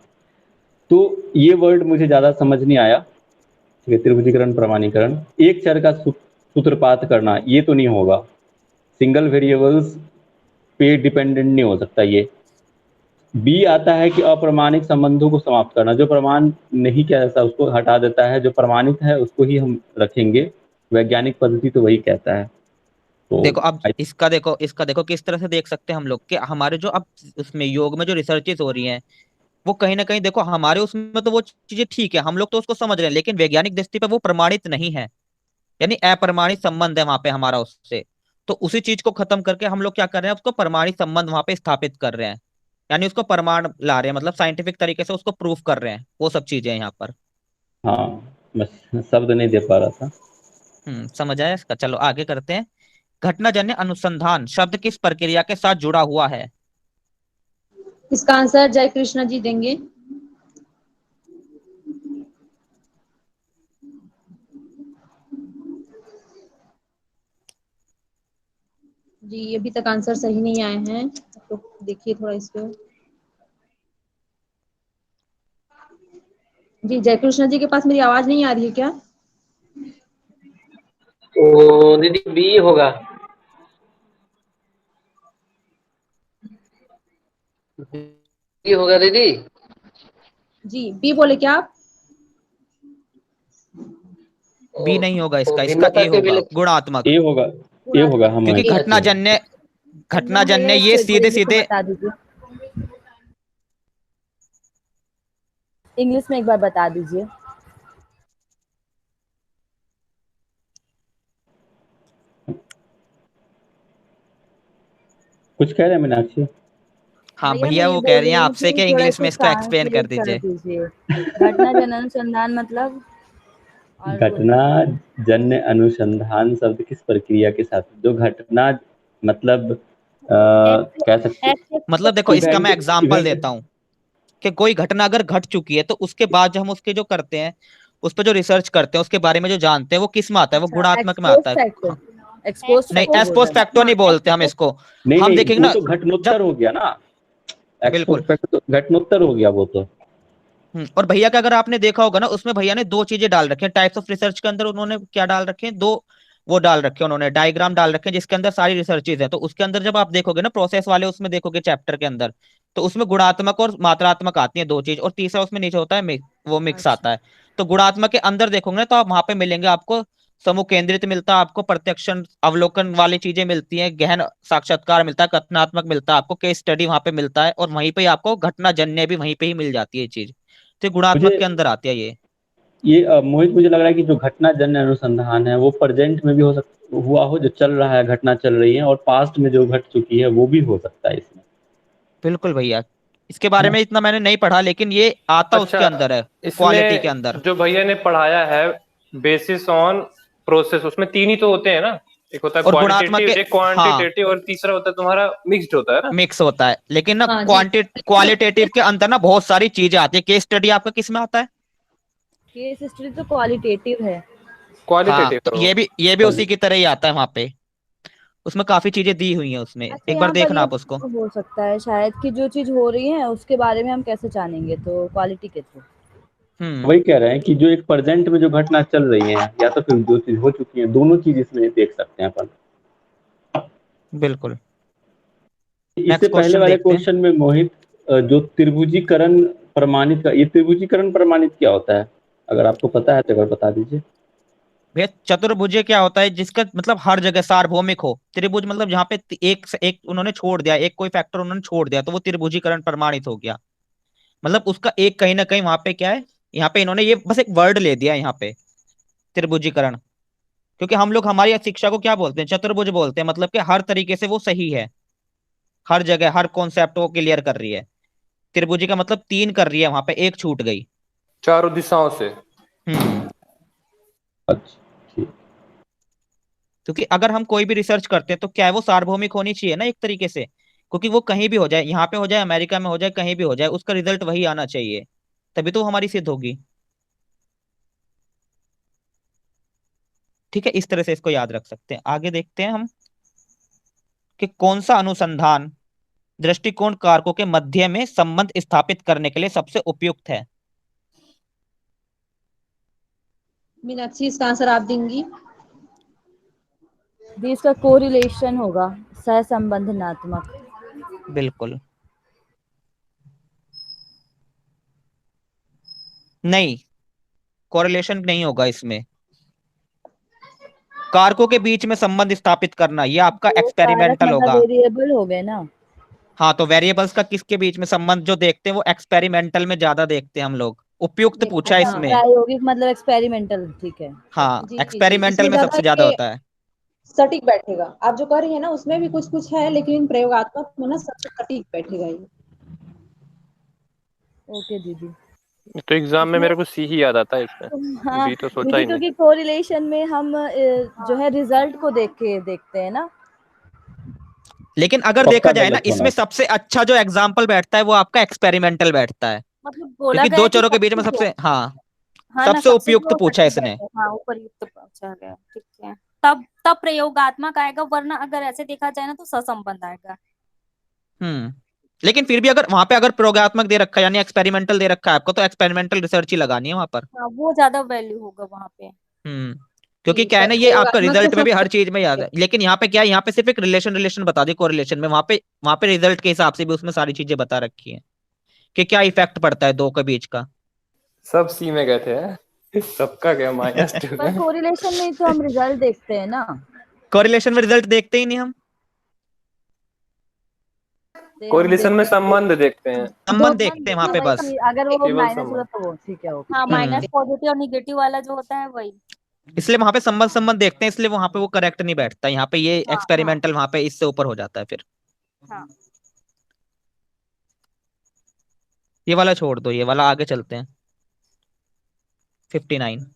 तो ये वर्ड मुझे ज्यादा समझ नहीं आया। ठीक है, त्रिभुजीकरण प्रमाणीकरण, एक चर का सूत्रपात करना, ये तो नहीं होगा। सिंगल वेरिएबल्स पे डिपेंडेंट नहीं हो सकता ये। बी आता है कि अप्रमाणिक संबंधों को समाप्त करना, जो प्रमाण नहीं कहता उसको हटा देता है, जो प्रमाणित है उसको ही हम रखेंगे। वैज्ञानिक पद्धति तो वही कहता है। तो देखो अब इसका देखो किस तरह से देख सकते हैं हम लोग कि हमारे जो अब उसमें योग में जो रिसर्चेस हो रही हैं वो कहीं ना कहीं देखो हमारे उसमें तो वो चीजें ठीक है, हम लोग तो उसको समझ रहे हैं, लेकिन वैज्ञानिक दृष्टि पर वो प्रमाणित नहीं है। यानी अप्रमाणित संबंध है वहां पे हमारा उससे। तो उसी चीज को खत्म करके हम लोग क्या कर रहे हैं, उसको प्रमाणित संबंध वहां पे स्थापित कर रहे हैं। यानी उसको प्रमाण ला रहे हैं, मतलब साइंटिफिक तरीके से उसको प्रूफ कर रहे हैं, वो सब चीजें यहाँ पर। हाँ, मैं शब्द नहीं दे पा रहा था। समझ आया इसका। चलो आगे करते हैं। घटनाजन्य अनुसंधान शब्द किस प्रक्रिया के साथ जुड़ा हुआ है। इसका आंसर जय कृष्णा जी देंगे। जी अभी तक आंसर सही नहीं आए हैं, तो देखिए थोड़ा इसको। जी जयकृष्णा जी के पास मेरी आवाज नहीं आ रही है क्या। तो दीदी बी होगा। बी होगा दीदी। जी बी बोले क्या आप। बी नहीं होगा इसका भिन्नता ए के होगा, गुणात्मक। ए होगा, ए होगा क्योंकि हमारे। घटनाजन्य ये सीधे सीधे। बता दीजिए इंग्लिश में एक बार बता दीजिए। कुछ कह रहे हैं मीनाक्षी? हाँ भैया मैं भैया ये वो बोल कह रही रही हैं हूँ आपसे कि कि थोड़ा इंग्लिश में इसको इसको एक्सप्लेन कर ट्रांसलेट कर दीजिए। दीजिए। घटना जन अनुसंधान मतलब और वो घटना जन्य अनुसंधान शब्द किस प्रक्रिया के साथ, जो घटना मतलब कह सकते मतलब देखो इसका मैं इवेंट एग्जांपल देता इवेंट हूँ कि कोई घटना अगर घट चुकी है तो उसके बाद जो हम उसके जो करते हैं, उस पर जो रिसर्च करते हैं, उसके बारे में जो जानते हैं, वो किस में आता है? वो अच्छा गुणात्मक में एक्सपोस्ट आता है। फैक्टर, हाँ। एक्सपोस्ट नहीं, फैक्टर बोल एस्पोस्ट रहे हैं। फैक्टो नहीं बोलते हम इसको। नहीं हम नहीं, देखेंगे वो ना तो घटनोत्तर जब, हो गया ना, बिल्कुल। एक्सपोस्ट फैक्टर तो घटनोत्तर हो गया वो तो। और भैया का अगर आपने देखा होगा ना, उसमें भैया ने दो चीजें डाल रखी हैं टाइप्स ऑफ रिसर्च के अंदर। उन्होंने क्या डाल रखे हैं? दो वो डाल रखे हैं उन्होंने, डायग्राम डाल रखे हैं जिसके अंदर सारी रिसर्चेज है। तो उसके अंदर जब आप देखोगे ना प्रोसेस वाले, उसमें देखोगे चैप्टर के अंदर, तो उसमें गुणात्मक और मात्रात्मक आती है दो चीज, और तीसरा उसमें नीचे होता है वो मिक्स अच्छा आता है। तो गुणात्मक के अंदर देखोगे ना, तो आप वहां पे मिलेंगे आपको समूह केंद्रित मिलता है, आपको प्रत्यक्ष अवलोकन वाली चीजें मिलती हैं, गहन साक्षात्कार मिलता है, कथनात्मक मिलता है, आपको केस स्टडी वहां पे मिलता है, और वहीं पे आपको घटना जन्य भी वहीं पे ही मिल जाती है चीज। तो ये गुणात्मक के मुझे अंदर आती है ये। मोहित, मुझे लग रहा है कि जो घटना जन्य अनुसंधान है वो प्रेजेंट में भी हुआ हो, जो चल रहा है, घटना चल रही है, और पास्ट में जो घट चुकी है वो भी हो सकता है इसमें, बिल्कुल भैया, इसके है बारे ना? में इतना मैंने नहीं पढ़ा, लेकिन ये आता अच्छा, उसके अंदर है, क्वालिटी के इसमें अंदर। जो भैया ने पढ़ाया है बेसिस ऑन प्रोसेस, उसमें तीन ही तो होते हैं ना, एक होता है और गुणात्मक क्वालिटेटिव, के, एक हाँ, क्वांटिटेटिव, और तीसरा होता है तुम्हारा मिक्स्ड होता है ना। मिक्स होता है। लेकिन ना हाँ जी। क्वालिटेटिव के अंदर ना बहुत सारी चीजें आती है। केस स्टडी आपका किस में आता है? केस स्टडी तो क्वालिटेटिव है। हाँ, क्वालिटेटिव तो है वो। ये भी उसी की तरह ही आता है वहां पे। उसमें काफी चीजें दी हुई हैं उसमें, अच्छा एक बार यहाँ पर देखना ये आप उसको। हो सकता है शायद कि जो चीज हो रही है उसके बारे में हम कैसे जानेंगे, तो क्वालिटी के थ्रू। वही कह रहे हैं कि जो एक प्रेजेंट में जो घटना चल रही है, या तो फिर जो चीज हो चुकी है, दोनों चीज इसमें देख सकते हैं अपन। बिल्कुल। इससे नेक्स्ट पहले क्वेश्चन वाले देखते हैं। क्वेश्चन में मोहित, जो त्रिभुजीकरण प्रमाणित का, ये त्रिभुजीकरण प्रमाणित क्या होता है? अगर आपको पता है तो अगर बता दीजिए। भैया चतुर्भुज क्या होता है? जिसका मतलब हर जगह सार्वभौमिक हो। त्रिभुज मतलब जहाँ पे एक से एक उन्होंने छोड़ दिया, एक कोई फैक्टर उन्होंने छोड़ दिया, तो वो त्रिभुजीकरण प्रमाणित हो गया। मतलब उसका एक कहीं ना कहीं वहां पे क्या है, यहाँ पे इन्होंने ये बस एक वर्ड ले दिया यहाँ पे, त्रिभुजीकरण। क्योंकि हम लोग हमारी शिक्षा को क्या बोलते हैं? चतुर्भुज बोलते हैं। मतलब कि हर तरीके से वो सही है, हर जगह हर कॉन्सेप्ट को क्लियर कर रही है। त्रिभुजी का मतलब तीन कर रही है, वहां पे एक छूट गई। चारों दिशाओं से। हम्म। अच्छा, ठीक। क्योंकि अगर हम कोई भी रिसर्च करते हैं तो क्या है, वो सार्वभौमिक होनी चाहिए ना एक तरीके से। क्योंकि वो कहीं भी हो जाए, यहाँ पे हो जाए, अमेरिका में हो जाए, कहीं भी हो जाए, उसका रिजल्ट वही आना चाहिए, तभी तो वो हमारी सिद्ध होगी। ठीक है, इस तरह से इसको याद रख सकते हैं। आगे देखते हैं हम कि कौन सा अनुसंधान दृष्टिकोण कारकों के मध्य में संबंध स्थापित करने के लिए सबसे उपयुक्त है। मीनाक्षी इसका आंसर आप देंगी? दी इसका कोरिलेशन होगा, सहसंबंधनात्मक। बिल्कुल नहीं, कोरिलेशन नहीं होगा इसमें। कारकों के बीच में संबंध स्थापित करना, ये आपका तो कारक एक्सपेरिमेंटल मतलब होगा। वेरिएबल हो गए ना। हाँ, तो वेरिएबल्स का किसके बीच में संबंध जो देखते हैं, वो एक्सपेरिमेंटल में ज्यादा देखते हैं हम लोग। उपयुक्त पूछा है अच्छा इसमें। प्रायोगिक मतलब एक्सपेरिमेंटल, ठीक है। हाँ, जी जी जी, एक्सपेरिमेंटल इसमें में ज्यादा सबसे ज्यादा ये होता है। सटीक बैठेगा। आप जो कर रही है ना उसमें भी कुछ कुछ है, लेकिन प्रयोगात्मक में ना सबसे सटीक बैठेगा ये। ओके दीदी। तो एग्जाम में इसमें मेरे को सी ही याद आता है इसमें, हाँ बी तो सोचा दीदी, ही नहीं। क्योंकि कोरिलेशन में हम जो है रिजल्ट को देख के देखते हैं ना। लेकिन अगर देखा पक्का जाए ना, गलत होना। इसमें सबसे अच्छा जो एग्जाम्पल बैठता है वो आपका एक्सपेरिमेंटल बैठता है। मतलब बोला क्योंकि गया दो है कि चरों के बीच में सबसे जो, सबसे, हाँ, हाँ ना, सबसे सबसे उपयुक्त जो पूछा है सटीक इसने। बैठे, हाँ उपयुक्त पूछा गया, ठीक है। तब प्रयोगात्मक आएगा, वरना अगर ऐसे देखा जाए ना तो सहसंबंध आएगा। लेकिन फिर भी अगर वहां पे अगर प्रयोगात्मक दे रखा है, यानी एक्सपेरिमेंटल दे रखा है आपको, तो एक्सपेरिमेंटल रिसर्च ही लगानी है वहां पर। हाँ वो ज्यादा वैल्यू होगा वहां पे। हम्म। क्योंकि जी, क्या है ना, ये आपका प्रयोगात्मक रिजल्ट से में भी सब हर चीज में याद है। लेकिन यहाँ पे क्या है, यहाँ पे सिर्फ एक रिलेशन बता दी कोरिलेशन में। वहां पे रिजल्ट के हिसाब से भी उसमें सारी चीजें बता रखी है कि क्या इफेक्ट पड़ता है दो के बीच का। सब सी में गए थे हैं? सबका क्या -2 पर है। कोरिलेशन में तो हम रिजल्ट देखते हैं ना। कोरिलेशन में रिजल्ट देखते ही नहीं हम। हम कोरिलेशन में देखते हैं संबंध देखते हैं। संबंध देखते हैं वहां पे बस। कि अगर वो केवल माइनस होगा संबंध। तो वो ठीक है, ओके। हाँ, माइनस पॉजिटिव और निगेटिव वाला जो होता है वही। इसलिए वहां पे संबंध संबंध देखते हैं, इसलिए वहां पे वो करेक्ट नहीं बैठता। यहाँ पे ये हाँ हाँ। एक्सपेरिमेंटल वहां पे इससे ऊपर हो जाता है फिर। हाँ। ये वाला छोड़ दो, ये वाला आगे चलते हैं। 59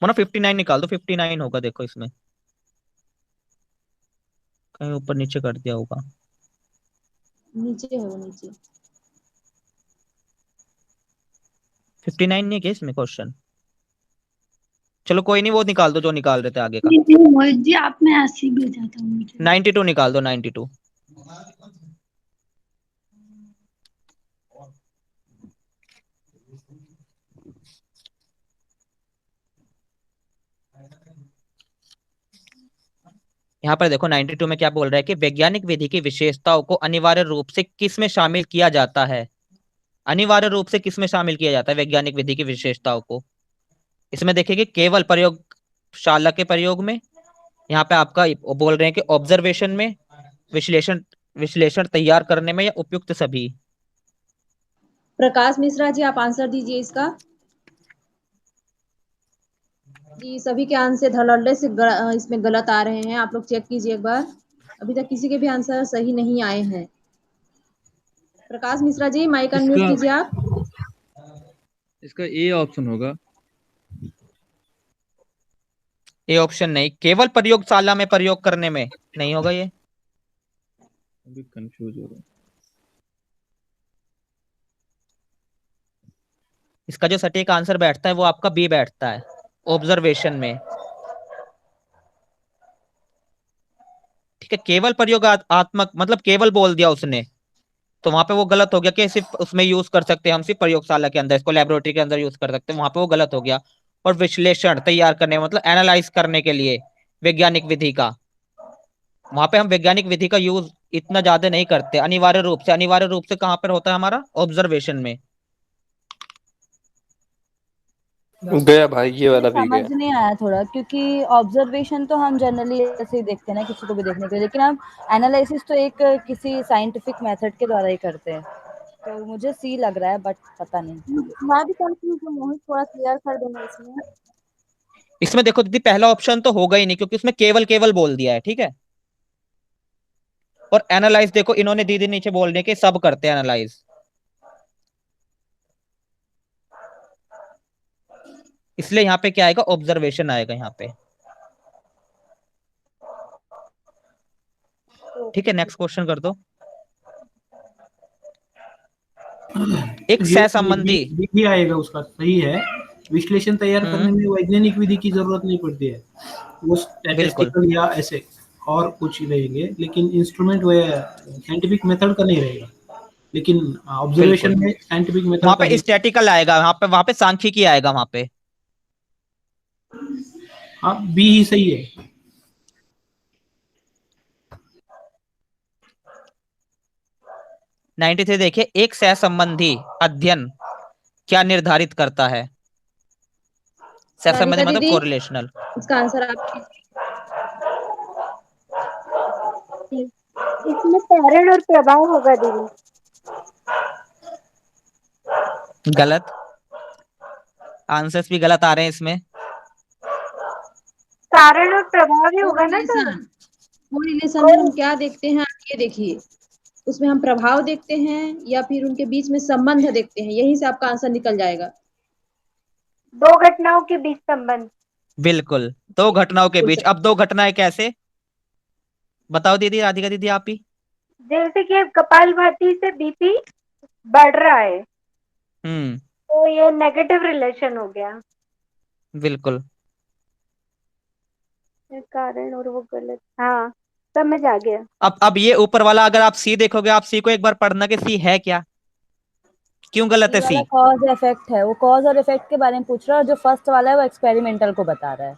मोना 59 निकाल दो, 59 होगा, देखो इसमें कहीं ऊपर नीचे कर दिया होगा। नीचे है वो, नीचे। 59 नहीं है क्या इसमें क्वेश्चन? चलो कोई नहीं, वो निकाल दो जो निकाल रहे थे आगे का। मोहित जी आप में ऐसे ही भेजा था मुझे। 92 निकाल दो, 92। यहाँ पर देखो 92 में क्या बोल रहा है कि वैज्ञानिक विधि की विशेषताओं को अनिवार्य रूप से किस में शामिल किया जाता है। अनिवार्य रूप से किस में शामिल किया जाता है वैज्ञानिक विधि की विशेषताओं को? इसमें देखिए कि केवल प्रयोगशाला के प्रयोग में, यहाँ पे आपका बोल रहे हैं कि ऑब्जर्वेशन में, विश्लेषण विश्लेषण तैयार करने में, या उपयुक्त सभी। प्रकाश मिश्रा जी आप आंसर दीजिए इसका। जी सभी के आंसर धड़ल्ले से इसमें गलत आ रहे हैं, आप लोग चेक कीजिए एक बार। अभी तक किसी के भी आंसर सही नहीं आए हैं। प्रकाश मिश्रा जी माइक अनम्यूट कीजिए आप। इसका ए ऑप्शन होगा। ए ऑप्शन नहीं, केवल प्रयोगशाला में प्रयोग करने में नहीं होगा ये। अभी कंफ्यूज हो रहा। इसका जो सटीक आंसर बैठता है वो आपका बी बैठता है, ऑब्जर्वेशन में। ठीक है, केवल प्रयोगात्मक मतलब केवल बोल दिया उसने, तो वहां पे वो गलत हो गया कि सिर्फ उसमें यूज कर सकते हैं हम, सिर्फ प्रयोगशाला के अंदर, इसको लेबोरेटरी के अंदर यूज कर सकते हैं, वहां पे वो गलत हो गया। और विश्लेषण तैयार करने मतलब एनालाइज करने के लिए वैज्ञानिक विधि का, वहां पे हम वैज्ञानिक विधि का यूज इतना ज्यादा नहीं करते। अनिवार्य रूप से, अनिवार्य रूप से कहाँ पर होता है हमारा? ऑब्जर्वेशन में। गया भाई, ये वाला भी समझ गया। नहीं आया थोड़ा, क्योंकि ऑब्जर्वेशन तो हम जनरली ऐसे ही देखते हैं ना, किसी को भी देखने के लिए, लेकिन हम एनालिसिस तो एक किसी साइंटिफिक मेथड के द्वारा ही करते हैं। तो मुझे सी लग रहा है, बट पता नहीं। मैं भी कंफ्यूज हूँ मोहित, थोड़ा क्लियर कर देना इसमें। इसमें देखो दीदी पहला ऑप्शन तो होगा ही नहीं, क्योंकि उसमें केवल केवल बोल दिया है, ठीक है। और एनालाइज देखो इन्होंने दीदी नीचे बोलने के सब करते हैं एनालाइज, इसलिए यहाँ पे क्या आएगा? ऑब्जर्वेशन आएगा यहाँ पे। ठीक है, नेक्स्ट क्वेश्चन कर दो। एक ये सहसंबंधी बी भी आएगा, उसका सही है। विश्लेषण तैयार करने में वैज्ञानिक विधि की जरूरत नहीं पड़ती है, वो स्टैटिस्टिकल या ऐसे और कुछ रहेंगे, लेकिन इंस्ट्रूमेंट वो साइंटिफिक मेथड का नहीं रहेगा। लेकिन ऑब्जर्वेशन में साइंटिफिक मेथड वहां पे स्टैटिकल आएगा, वहां पे सांख्यिकी आएगा वहां पे। हाँ, बी ही सही है। नाइन्टी थ्री देखिए, एक सहसंबंधी अध्ययन क्या निर्धारित करता है? सहसंबंधी मतलब कोरिलेशनल। इसका आंसर आप इसमें कारण और प्रभाव होगा दीदी। गलत, आंसर्स भी गलत आ रहे हैं इसमें। कारण और प्रभाव ही होगा ना सर। कोरिलेशन में हम क्या देखते हैं, ये देखिए, उसमें हम प्रभाव देखते हैं या फिर उनके बीच में संबंध देखते हैं, यहीं से आपका आंसर निकल जाएगा। दो घटनाओं के बीच संबंध। बिल्कुल, दो घटनाओं के बीच। अब दो घटनाएं कैसे, बताओ दीदी, राधिका दीदी आप ही। जैसे कि कपालभाति से बीपी बढ़ रहा है, तो ये नेगेटिव रिलेशन हो गया। बिल्कुल, कारण और वो गलत, हाँ समझ आ गया। अब ये ऊपर वाला अगर आप सी देखोगे, आप सी को एक बार पढ़ना कि सी है क्या, क्यों गलत है सी? कॉज इफेक्ट है, वो कॉज और इफेक्ट के बारे में पूछ रहा है, और जो फर्स्ट वाला है वो एक्सपेरिमेंटल को बता रहा है।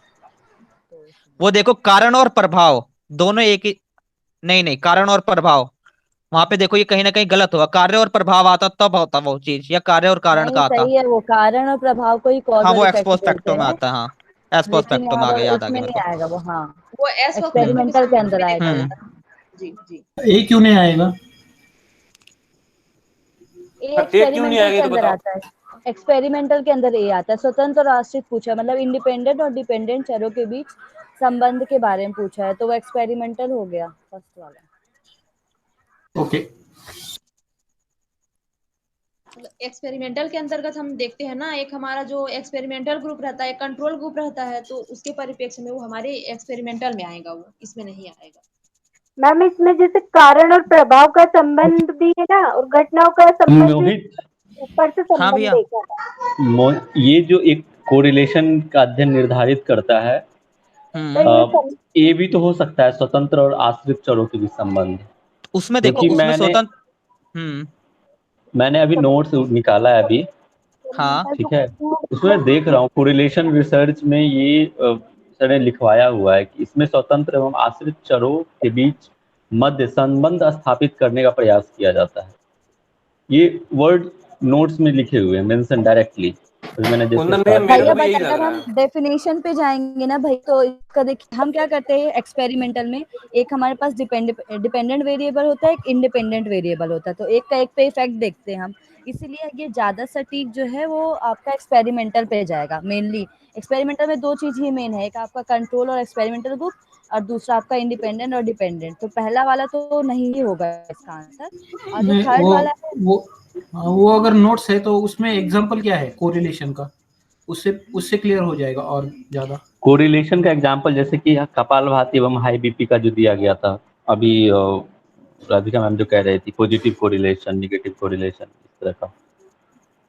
वो देखो कारण और प्रभाव दोनों एक ही, नहीं कारण और प्रभाव, वहां पे देखो ये कहीं ना कहीं गलत हुआ। कार्य और प्रभाव आता तब होता वो चीज, या कार्य और कारण का आता। सही है, वो कारण और प्रभाव को ही कॉज हाँ, और वो इफेक्ट एक्सपोज बोलते फैक्टो में हैं। आता है। हाँ, एक्सपोज फैक्टो में आ गया, याद आ गया मेरे को। आएगा वो, हाँ वो एक्सपेरिमेंटल के अंदर आएगा। जी जी। ए क्यों नहीं आएगा? एक्सपेरिमेंटल के अंदर आता है। एक्सपेरिमेंटल के अंदर ए आता है। स्वतंत्र और आश्रित पूछा है, मतलब इंडिपेंडेंट और डिपेंडेंट चरों के बीच संबंध के बारे में पूछा है, तो वो एक्सपेरिमेंटल हो गया फर्स्ट वाला। ओके, एक्सपेरिमेंटल के अंतर्गत हम देखते हैं ना, एक हमारा जो एक्सपेरिमेंटल ग्रुप रहता है, कंट्रोल ग्रुप रहता है, तो उसके परिप्रेक्ष्य में वो हमारे एक्सपेरिमेंटल में आएगा, वो इसमें नहीं आएगा। मैम इसमें जैसे कारण और प्रभाव का संबंध भी है ना, और घटनाओं का संबंध भी मोहित, ऊपर से हाँ संबंध भैया। देखा था। ये जो एक कोरिलेशन का अध्ययन निर्धारित करता है, ये भी तो हो सकता है स्वतंत्र और आश्रित चरों के बीच संबंध। उसमें देखो, क्योंकि उसमें स्वतंत्र मैंने अभी नोट्स निकाला है अभी, हाँ ठीक है, उसमें देख रहा हूँ कोरिलेशन रिसर्च में ये सर ने लिखवाया हुआ है कि इसमें स्वतंत्र एवं आश्रित चरों के बीच मध्य संबंध स्थापित करने का प्रयास किया जाता है। ये वर्ड नोट्स में लिखे हुए हैं, मेंशन डायरेक्टली। मैंने जैसे भैया बट अगर हम डेफिनेशन पे जाएंगे ना भाई, तो इसका देखिए हम क्या करते हैं एक्सपेरिमेंटल में, एक हमारे पास डिपेंडेंट वेरिएबल होता है, एक इंडिपेंडेंट वेरिएबल होता है, तो एक का एक पे इफेक्ट देखते हैं हम, इसीलिए ये ज्यादा सटीक जो है वो आपका एक्सपेरिमेंटल पे जाएगा। मेनली एक्सपेरिमेंटल में दो चीज ही मेन है, एक आपका कंट्रोल और एक्सपेरिमेंटल ग्रुप, और दूसरा आपका इंडिपेंडेंट और डिपेंडेंट। तो पहला वाला तो नहीं होगा इसका आंसर, और जो नहीं, थर्ड वाला है वो अगर नोट्स है तो उसमें एग्जांपल क्या है कोरिलेशन का, उससे क्लियर हो जाएगा और ज्यादा। कोरिलेशन का एग्जांपल जैसे कि कपालभाति एवं हाई बीपी का जो दिया गया था अभी, राधिका मैम जो कह रही थी, पॉजिटिव कोरिलेशन, नेगेटिव कोरिलेशन, इस तरह का।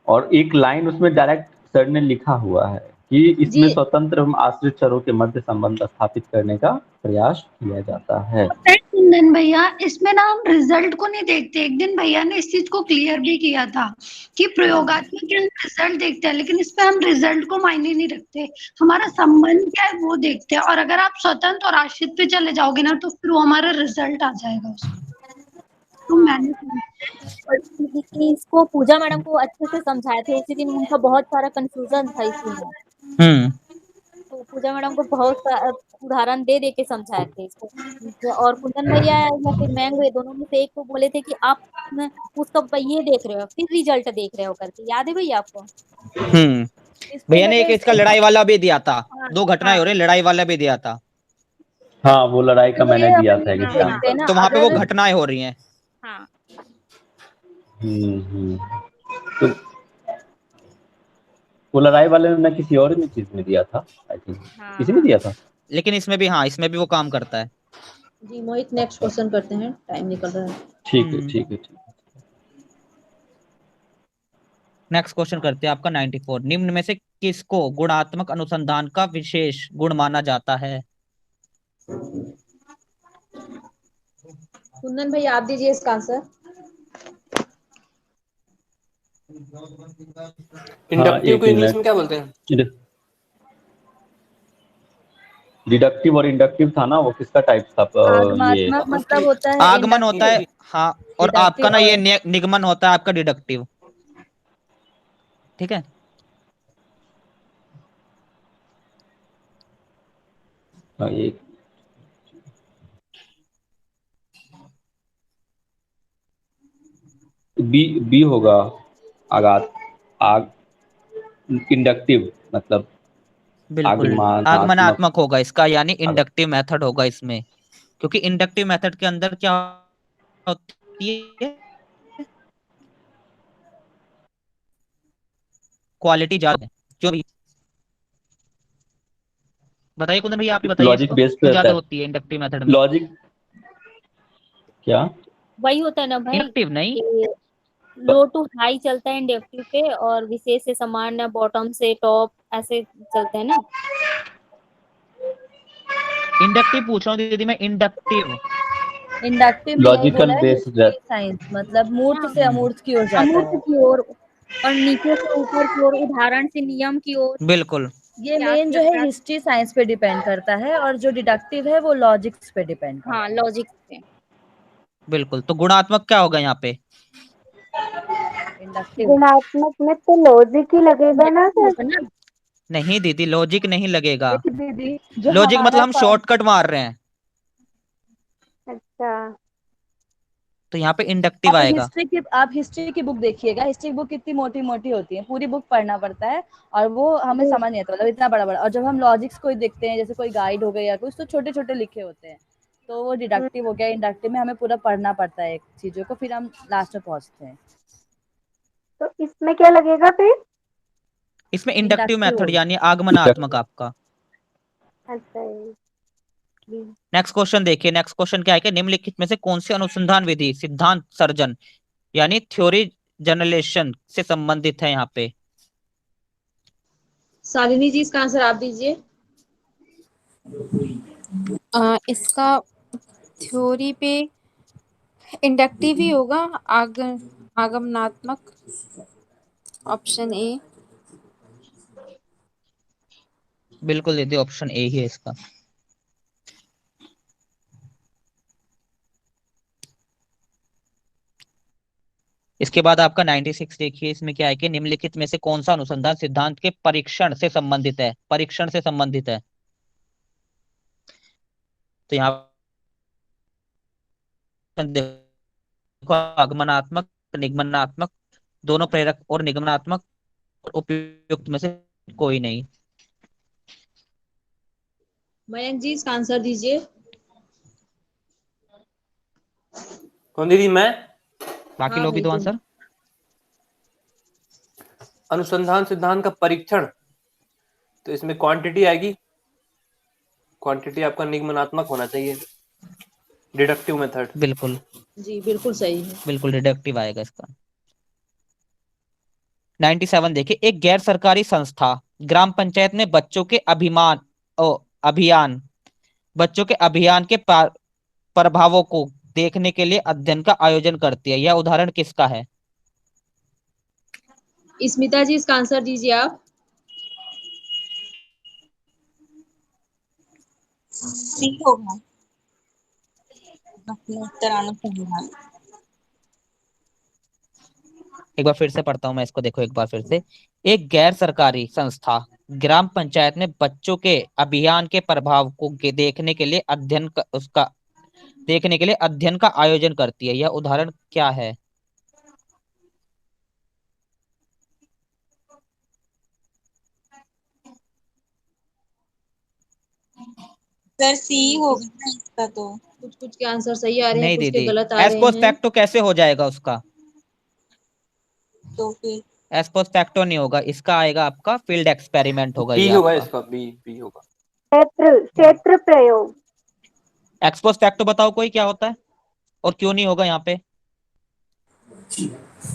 और एक लाइन उसमें डायरेक्ट सर ने लिखा हुआ है कि इसमें स्वतंत्र एवं आश्रित चरों के मध्य संबंध स्थापित करने का प्रयास किया जाता है। कुंदन भैया, इसमें ना हम रिजल्ट को नहीं देखते। एक दिन भैया ने इस चीज को क्लियर भी किया था कि प्रयोगात्मक रिजल्ट देखते हैं, लेकिन इसमें हम रिजल्ट को मायने नहीं रखते, हमारा संबंध क्या है वो देखते हैं। और अगर आप स्वतंत्र और आश्रित पे चले जाओगे ना, तो फिर वो हमारा रिजल्ट आ जाएगा उसमें। तो मैंने कि इसको पूजा मैडम को अच्छे से समझाए थे, उसी दिन उनका बहुत सारा कंफ्यूजन था इसीलिए, तो पूजा मैडम को बहुत उदाहरण दे दे के समझाए थे इसको। और कुंदन भैया या फिर मैंगो, ये दोनों में से एक को बोले थे कि आप उसका ये देख रहे हो फिर रिजल्ट देख रहे हो करके, याद है भैया आपको? भैया ने एक इसका लड़ाई वाला भी दिया था, दो घटनाएं हो रही, लड़ाई वाला भी दिया था। हाँ, वो लड़ाई का मैंने दिया था एग्जांपल। तो वहां पे वो घटनाएं हो रही हैं। हाँ। तो वो लड़ाई वाले में मैं किसी और में चीज में दिया था, आई थिंक किसी में दिया था, लेकिन इसमें भी, हाँ, इसमें भी वो काम करता है। जी मोहित, नेक्स्ट क्वेश्चन करते हैं, टाइम निकल रहा है। ठीक है, ठीक है, ठीक है। नेक्स्ट क्वेश्चन करते हैं आपका 94। निम्न में से किसको गुणात्मक अनुसंधान का विशेष गुण माना जाता है? कुंदन भाई आप दीजिए इसका आंसर। इंडक्टिव को इंग्लिश में क्या बोलते हैं? डिडक्टिव और इंडक्टिव था ना, वो किसका टाइप था? ये मतलब होता है आगमन होता है, हाँ, और आपका ना ये निगमन होता है आपका डिडक्टिव, ठीक है। एक बी होगा, इंडक्टिव मतलब बिल्कुल आगमनात्मक होगा इसका, यानी इंडक्टिव मेथड होगा इसमें, क्योंकि इंडक्टिव मेथड के अंदर क्या होती है, क्वालिटी ज्यादा है। जो भी बताइए कुंदन भैया, आप ही बताइए, लॉजिक बेस्ड पे ज्यादा होती है इंडक्टिव मेथड में। लॉजिक क्या वही होता है ना भाई, इंडक्टिव नहीं, लो टू हाई चलता है इंडक्टिव पे, और विशेष से सामान्य बॉटम से टॉप ऐसे चलते हैं ना। इंडक्टिव पूछ रहा हूँ दीदी मैं, इंडक्टिव लॉजिकल बेस्ड साइंस, मतलब मूर्त से अमूर्त की ओर जाता है, अमूर्त की ओर और नीचे से ऊपर की ओर, उदाहरण से नियम की ओर। बिल्कुल, ये मेन जो है हिस्ट्री साइंस पे डिपेंड करता है, और जो डिडक्टिव है वो लॉजिक्स पे डिपेंड करता है। हाँ, लॉजिक्स पे। बिल्कुल, तो गुणात्मक क्या होगा यहाँ पे? गुणात्मक में तो लॉजिक ही लगेगा ना सर? नहीं दीदी, लॉजिक नहीं लगेगा, दीदी लॉजिक मतलब हम शॉर्टकट मार रहे हैं। अच्छा, तो यहाँ पे इंडक्टिव आएगा। आप हिस्ट्री की बुक देखिएगा, हिस्ट्री की बुक कितनी मोटी मोटी होती है, पूरी बुक पढ़ना पड़ता है और वो हमें समझ नहीं आता, मतलब इतना बड़ा बड़ा। और जब हम लॉजिक्स कोई देखते हैं, जैसे कोई गाइड हो गया या कुछ, तो छोटे छोटे लिखे होते हैं। तो वो डिडक्टिव हो गया, इंडक्टिव में हमें पूरा पढ़ना पड़ता है चीजों को, फिर हम लास्ट में पहुंचते हैं। तो इसमें क्या लगेगा फिर? इसमें इंडक्टिव मेथड यानी आगमनात्मक आपका। अच्छा। नेक्स्ट क्वेश्चन देखिए, नेक्स्ट क्वेश्चन क्या है कि निम्नलिखित में से कौन सी अनुसंधान विधि सिद्धांत सर्जन यानी थ्योरी जनरेशन से संबंधित है यहाँ पे? शालिनी जी इसका आंसर आप दीजिए। इसका थ्योरी पे इंडक्टिव ही होगा, आगमनात्मक, ऑप्शन ए। बिल्कुल दीदी, ऑप्शन ए ही है इसका। इसके बाद आपका 96 देखिए, इसमें क्या है कि निम्नलिखित में से कौन सा अनुसंधान सिद्धांत के परीक्षण से संबंधित है? परीक्षण से संबंधित है। तो यहाँ देखो, आगमनात्मक, निगमनात्मक, दोनों प्रेरक और निगमनात्मक, और उपयुक्त में से कोई नहीं। मयंक जी इसका आंसर दीजिए। कौन दीदी? मैं? बाकी हाँ लोग भी भाई दो तुम। आंसर। अनुसंधान सिद्धांत का परीक्षण, तो इसमें क्वांटिटी आएगी। क्वांटिटी आपका निगमनात्मक होना चाहिए, डिडक्टिव मेथड। बिल्कुल जी बिल्कुल सही है। बिल्कुल डिडक्टिव आएगा इसका। 97 देखिए, एक गैर सरकारी संस्था ग्राम पंचायत में अभियान बच्चों के अभियान के प्रभावों को देखने के लिए अध्ययन का आयोजन करती है। यह उदाहरण किसका है? स्मिता जी इसका आंसर दीजिए आप। सी होगा उत्तर अनुसंधान। एक बार फिर से पढ़ता हूं मैं इसको, देखो एक बार फिर से। एक गैर सरकारी संस्था ग्राम पंचायत में बच्चों के अभियान के प्रभाव को देखने के लिए अध्ययन का आयोजन करती है। यह उदाहरण क्या है? सर सी होगा ना इसका। तो कुछ कुछ के आंसर सही आ रहे हैं, नहीं कुछ के दीदी, गलत आ रहे एस्पोस्ट हैं। फैक्टो कैसे हो जाएगा उसका? तो फिर एस्पोस्ट फैक्टो नहीं होगा इसका, आएगा आपका फील्ड एक्सपेरिमेंट होगा बी ये होगा आपका। इसका, बी बी होगा। क्षेत्र प्रयोग। एक्सपोस्ट फैक्टो बताओ कोई क्या होता है और क्यों नहीं होगा यहाँ पे?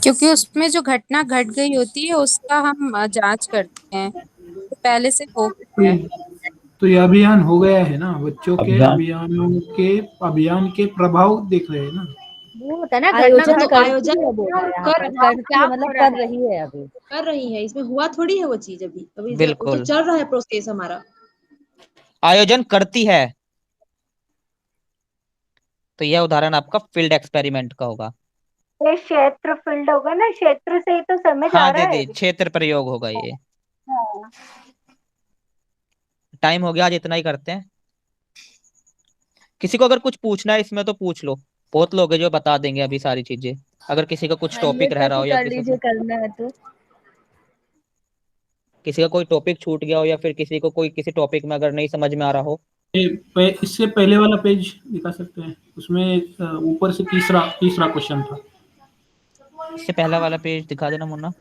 क्योंकि उसमें जो घटना घट गई होती है उसका हम जांच करते हैं, तो पहले से हो गया है। तो ये अभियान हो गया है ना, बच्चों के अभियान अभियान के प्रभाव देख रहे हैं ना। वो होता है ना, घटना आयोजन घट तो करती आयोजन है, बोल रहे हैं यहाँ कर पर क्या करती है, मतलब हो रहा कर है? रही है अभी। कर रही है, इसमें हुआ थोड़ी है वो चीज अभी। अभी वो तो बिल्कुल, चल रहा है प्रोसेस हमारा। आयोजन करती है। तो यह उदाहरण आपका फील्ड एक्सपेरिमेंट का होगा। ये क्षेत्र फील्ड होगा ना, क्षेत्र से ही तो समझ आ हाँ रहा है। दीदी, क्षेत्र प्रयोग होगा ये। हाँ। टाइम हो गया, आज इतना ही करते हैं। किसी को अगर कुछ पूछना है इसमें तो पूछ लो, बहुत लोग हैं जो बता देंगे अभी सारी चीजें। अगर किसी का कुछ ये टॉपिक रह रहा तक हो या कर किसी लीजिए, करना है तो। का कोई टॉपिक छूट गया हो या फिर किसी को कोई किसी टॉपिक में अगर नहीं समझ में आ रहा हो। इससे पहले वाला पेज दिखा सकते हैं, उसमें ऊपर से तीसरा तीसरा क्वेश्चन था। इससे पहला वाला पेज दिखा देना मुन्ना।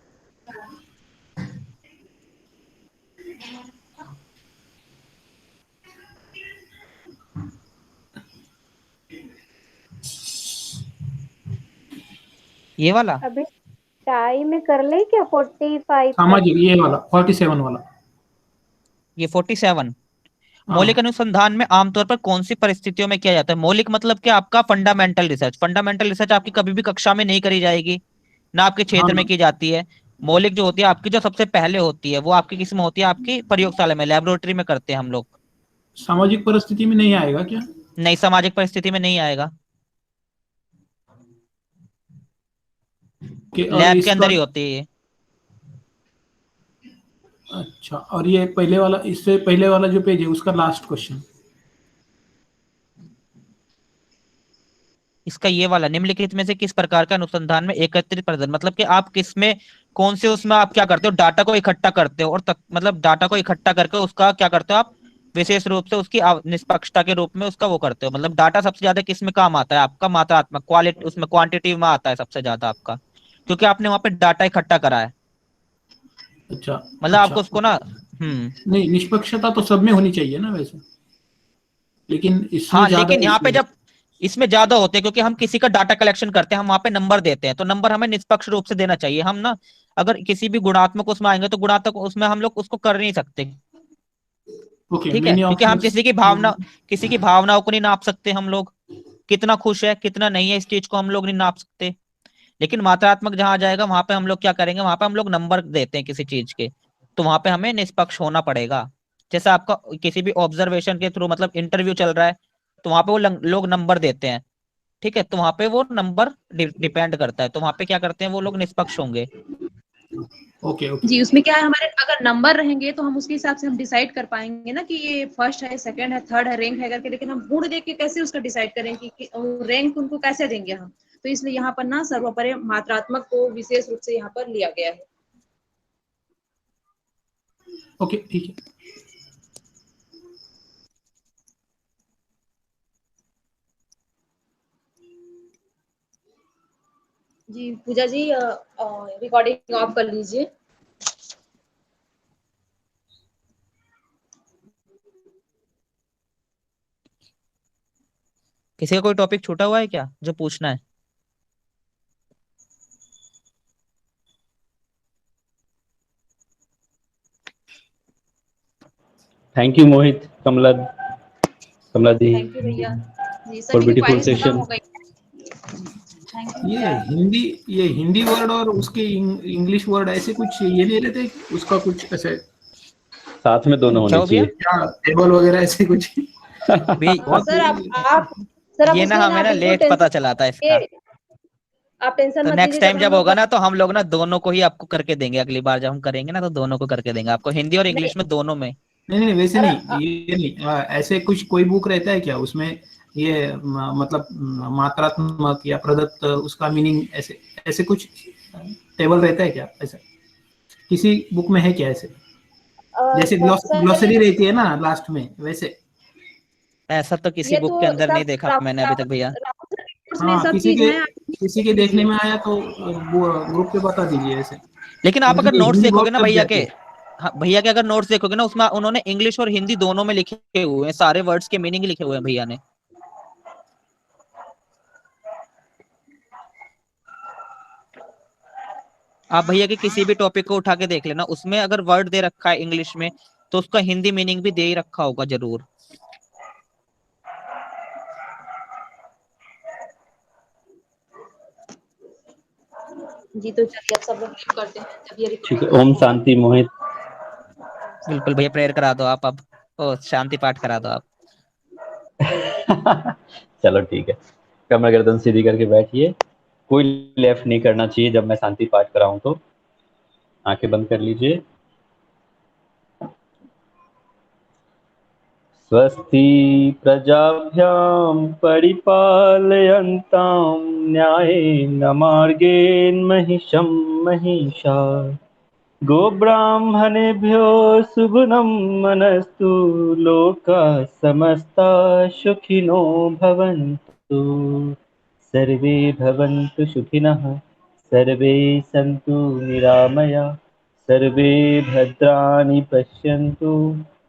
ये वाला अभी टाइम कर ले क्या? 45 सामाजिक, ये वाला 47 वाला। ये 47। मौलिक अनुसंधान में आमतौर पर कौन सी परिस्थितियों में किया जाता है? मौलिक मतलब क्या? आपका फंडामेंटल रिसर्च। फंडामेंटल रिसर्च आपकी कभी भी कक्षा में नहीं करी जाएगी, ना आपके क्षेत्र में की जाती है। मौलिक जो होती है आपकी, जो सबसे पहले होती है, वो आपकी किसमें होती है? आपकी प्रयोगशाला में, लेबोरेटरी में करते हैं हम लोग। सामाजिक परिस्थिति में नहीं आएगा क्या? नहीं, सामाजिक परिस्थिति में नहीं आएगा, लैब के अंदर ही होती है ये। अच्छा, और ये पहले वाला, इससे पहले वाला जो पेज है उसका लास्ट क्वेश्चन। इसका ये वाला, निम्नलिखित में से किस प्रकार का अनुसंधान में एकत्रित प्रदर्शन, मतलब कि आप किसमें, कौन से उसमें आप क्या करते हो, डाटा को इकट्ठा करते हो और मतलब डाटा को इकट्ठा करके उसका क्या करते हो आप, विशेष रूप से उसकी निष्पक्षता के रूप में उसका वो करते हो। मतलब डाटा सबसे ज्यादा किस में काम आता है आपका, मात्रात्मक, क्वालिटी, उसमें क्वांटिटी में आता है सबसे ज्यादा आपका, क्योंकि आपने वहां पे डाटा इकट्ठा करा है। अच्छा, मतलब अच्छा, आपको उसको ना नहीं, निष्पक्षता तो सब में होनी चाहिए ना वैसे, लेकिन इसमें हाँ, ज्यादा लेकिन यहाँ पे जब इसमें ज्यादा होते हैं, क्योंकि हम किसी का डाटा कलेक्शन करते हैं, हम वहां पे नंबर देते हैं, तो नंबर हमें निष्पक्ष रूप से देना चाहिए। हम ना अगर किसी भी गुणात्मक उसमें आएंगे तो गुणात्मक उसमें हम लोग उसको कर नहीं सकते, ओके, ठीक है, मैनी क्योंकि हम ऑप्शंस। किसी की भावनाओं को नहीं नाप सकते हम लोग, कितना खुश है कितना नहीं है, इस चीज को हम लोग नहीं नाप सकते। लेकिन मात्रात्मक जहां आ जाएगा वहां पे हम लोग क्या करेंगे, वहां पे हम लोग नंबर देते हैं किसी चीज के, तो वहां पे हमें निष्पक्ष होना पड़ेगा। जैसे आपका किसी भी ऑब्जर्वेशन के थ्रू मतलब इंटरव्यू चल रहा है, तो वहां पे वो लोग नंबर देते हैं, ठीक है, तो वहां पे वो नंबर डिपेंड करता है, तो वहां पे क्या करते हैं वो लोग निष्पक्ष होंगे। Okay, okay. जी, उसमें क्या है, हमारे अगर नंबर रहेंगे तो हम उसके हिसाब से हम डिसाइड कर पाएंगे ना कि ये फर्स्ट है, सेकंड है, थर्ड है, रैंक है करके, लेकिन हम गुण देख के कैसे उसका डिसाइड करें कि रैंक उनको कैसे देंगे हम। तो इसलिए यहाँ पर ना सर्वोपरि मात्रात्मक को विशेष रूप से यहाँ पर लिया गया है। ओके, ठीक है। जी पूजा जी, रिकॉर्डिंग ऑफ कर लीजिए। किसी का कोई टॉपिक छूटा हुआ है क्या जो पूछना है? Thank you Mohit, Kamla di, thank you भैया जी, फॉर सभी की ब्यूटीफुल क्वारीज खत्म सेशन। हो गई। थैंक यू ये भैया। हिंदी वर्ड और उसके इंग्लिश वर्ड ऐसे कुछ ये नहीं रहते, उसका कुछ ऐसे साथ में दोनों होने क्या हो भैया? चाहिए। क्या टेबल वगैरह ऐसे कुछ भी सर आप ये ना उसके लिए हमें ना बिल्कुल लेट पता टेंशन चला था ये इसका, आप टेंशन तो मत नेक्स्ट लीजिए, जब टाइम हम जब लोग होगा ना तो हम लोग ना दोनों को ही आपको करके देंगे, अगली बार जब हम करेंगे ना तो दोनों को करके देंगे आपको, हिंदी और नहीं इंग्लिश में दोनों में। नहीं, वैसे अरे नहीं, ये नहीं, ऐसे कुछ कोई बुक रहता है क्या उसमें, ये मतलब मात्रात्मक या प्रदत्त उसका मीनिंग ऐसे ऐसे कुछ टेबल रहता है क्या, ऐसा किसी बुक में है क्या ऐसे, जैसे सर ग्लोसरी रहती है ना लास्ट में, वैसे? ऐसा तो किसी ये बुक के तो अंदर नहीं सब देखा मैंने अभी तक भैया। राउंड में हाँ, सब चीज है। किसी के देखने में आया तो वो ग्रुप पे बता दीजिए ऐसे, लेकिन आप क्योंकि अगर ये नोट्स हिंदी देखोगे बहुत ना टफ भैया के, जाती है। हाँ भैया के अगर नोट्स देखोगे ना उसमें उन्होंने इंग्लिश और हिंदी दोनों में लिखे हुए हैं, सारे वर्ड्स के मीनिंग लिखे हुए हैं भैया ने। आप भैया के किसी भी टॉपिक को उठा के देख लेना, उसमें अगर वर्ड दे रखा है इंग्लिश में तो उसका हिंदी मीनिंग भी दे ही रखा होगा जरूर। जी तो चलिए अब सब लोग लीव करते हैं, जब ये ठीक है, रिकॉर्डिंग ओम ऑफ होगा। शांति मोहित। बिल्कुल भैया, प्रेयर करा दो आप अब, ओ शांति पाठ करा दो आप। चलो ठीक है, कमर गर्दन सीधी करके बैठिए, कोई लेफ्ट नहीं करना चाहिए जब मैं शांति पाठ कराऊं तो। आंखें बंद कर लीजिए। स्वस्ति प्रजाभ्यां परिपालयन्तां न्यायेन मार्गेण महिषं महिषा, गोब्राह्मणेभ्यो शुभनं मनस्तु, लोकाः समस्ताः सुखिनो भवन्तु, सर्वे भवन्तु सुखिनः, सर्वे सन्तु निरामया, सर्वे भद्राणि पश्यन्तु,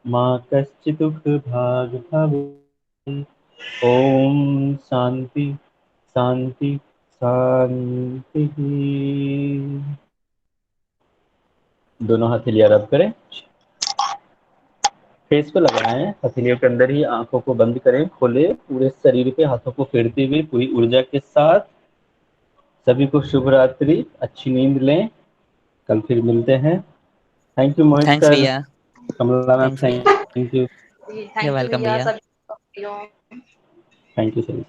मा कश्चित् दुःखभाग् भवेत्। ओम शांति शांति शांति। दोनों हथेलियां रब करें, फेस पे लगाएं, हथेलियों के अंदर ही आंखों को बंद करें, खोले, पूरे शरीर पे हाथों को फेरते हुए पूरी ऊर्जा के साथ। सभी को शुभ रात्रि, अच्छी नींद लें, कल फिर मिलते हैं। Thank you Mohit thanks sir, भैया। कमला मैम, थैंक्स भैया। थैंक यू, जी ये थैंक यू वेलकम भैया भैया। सभी। Thank you sir.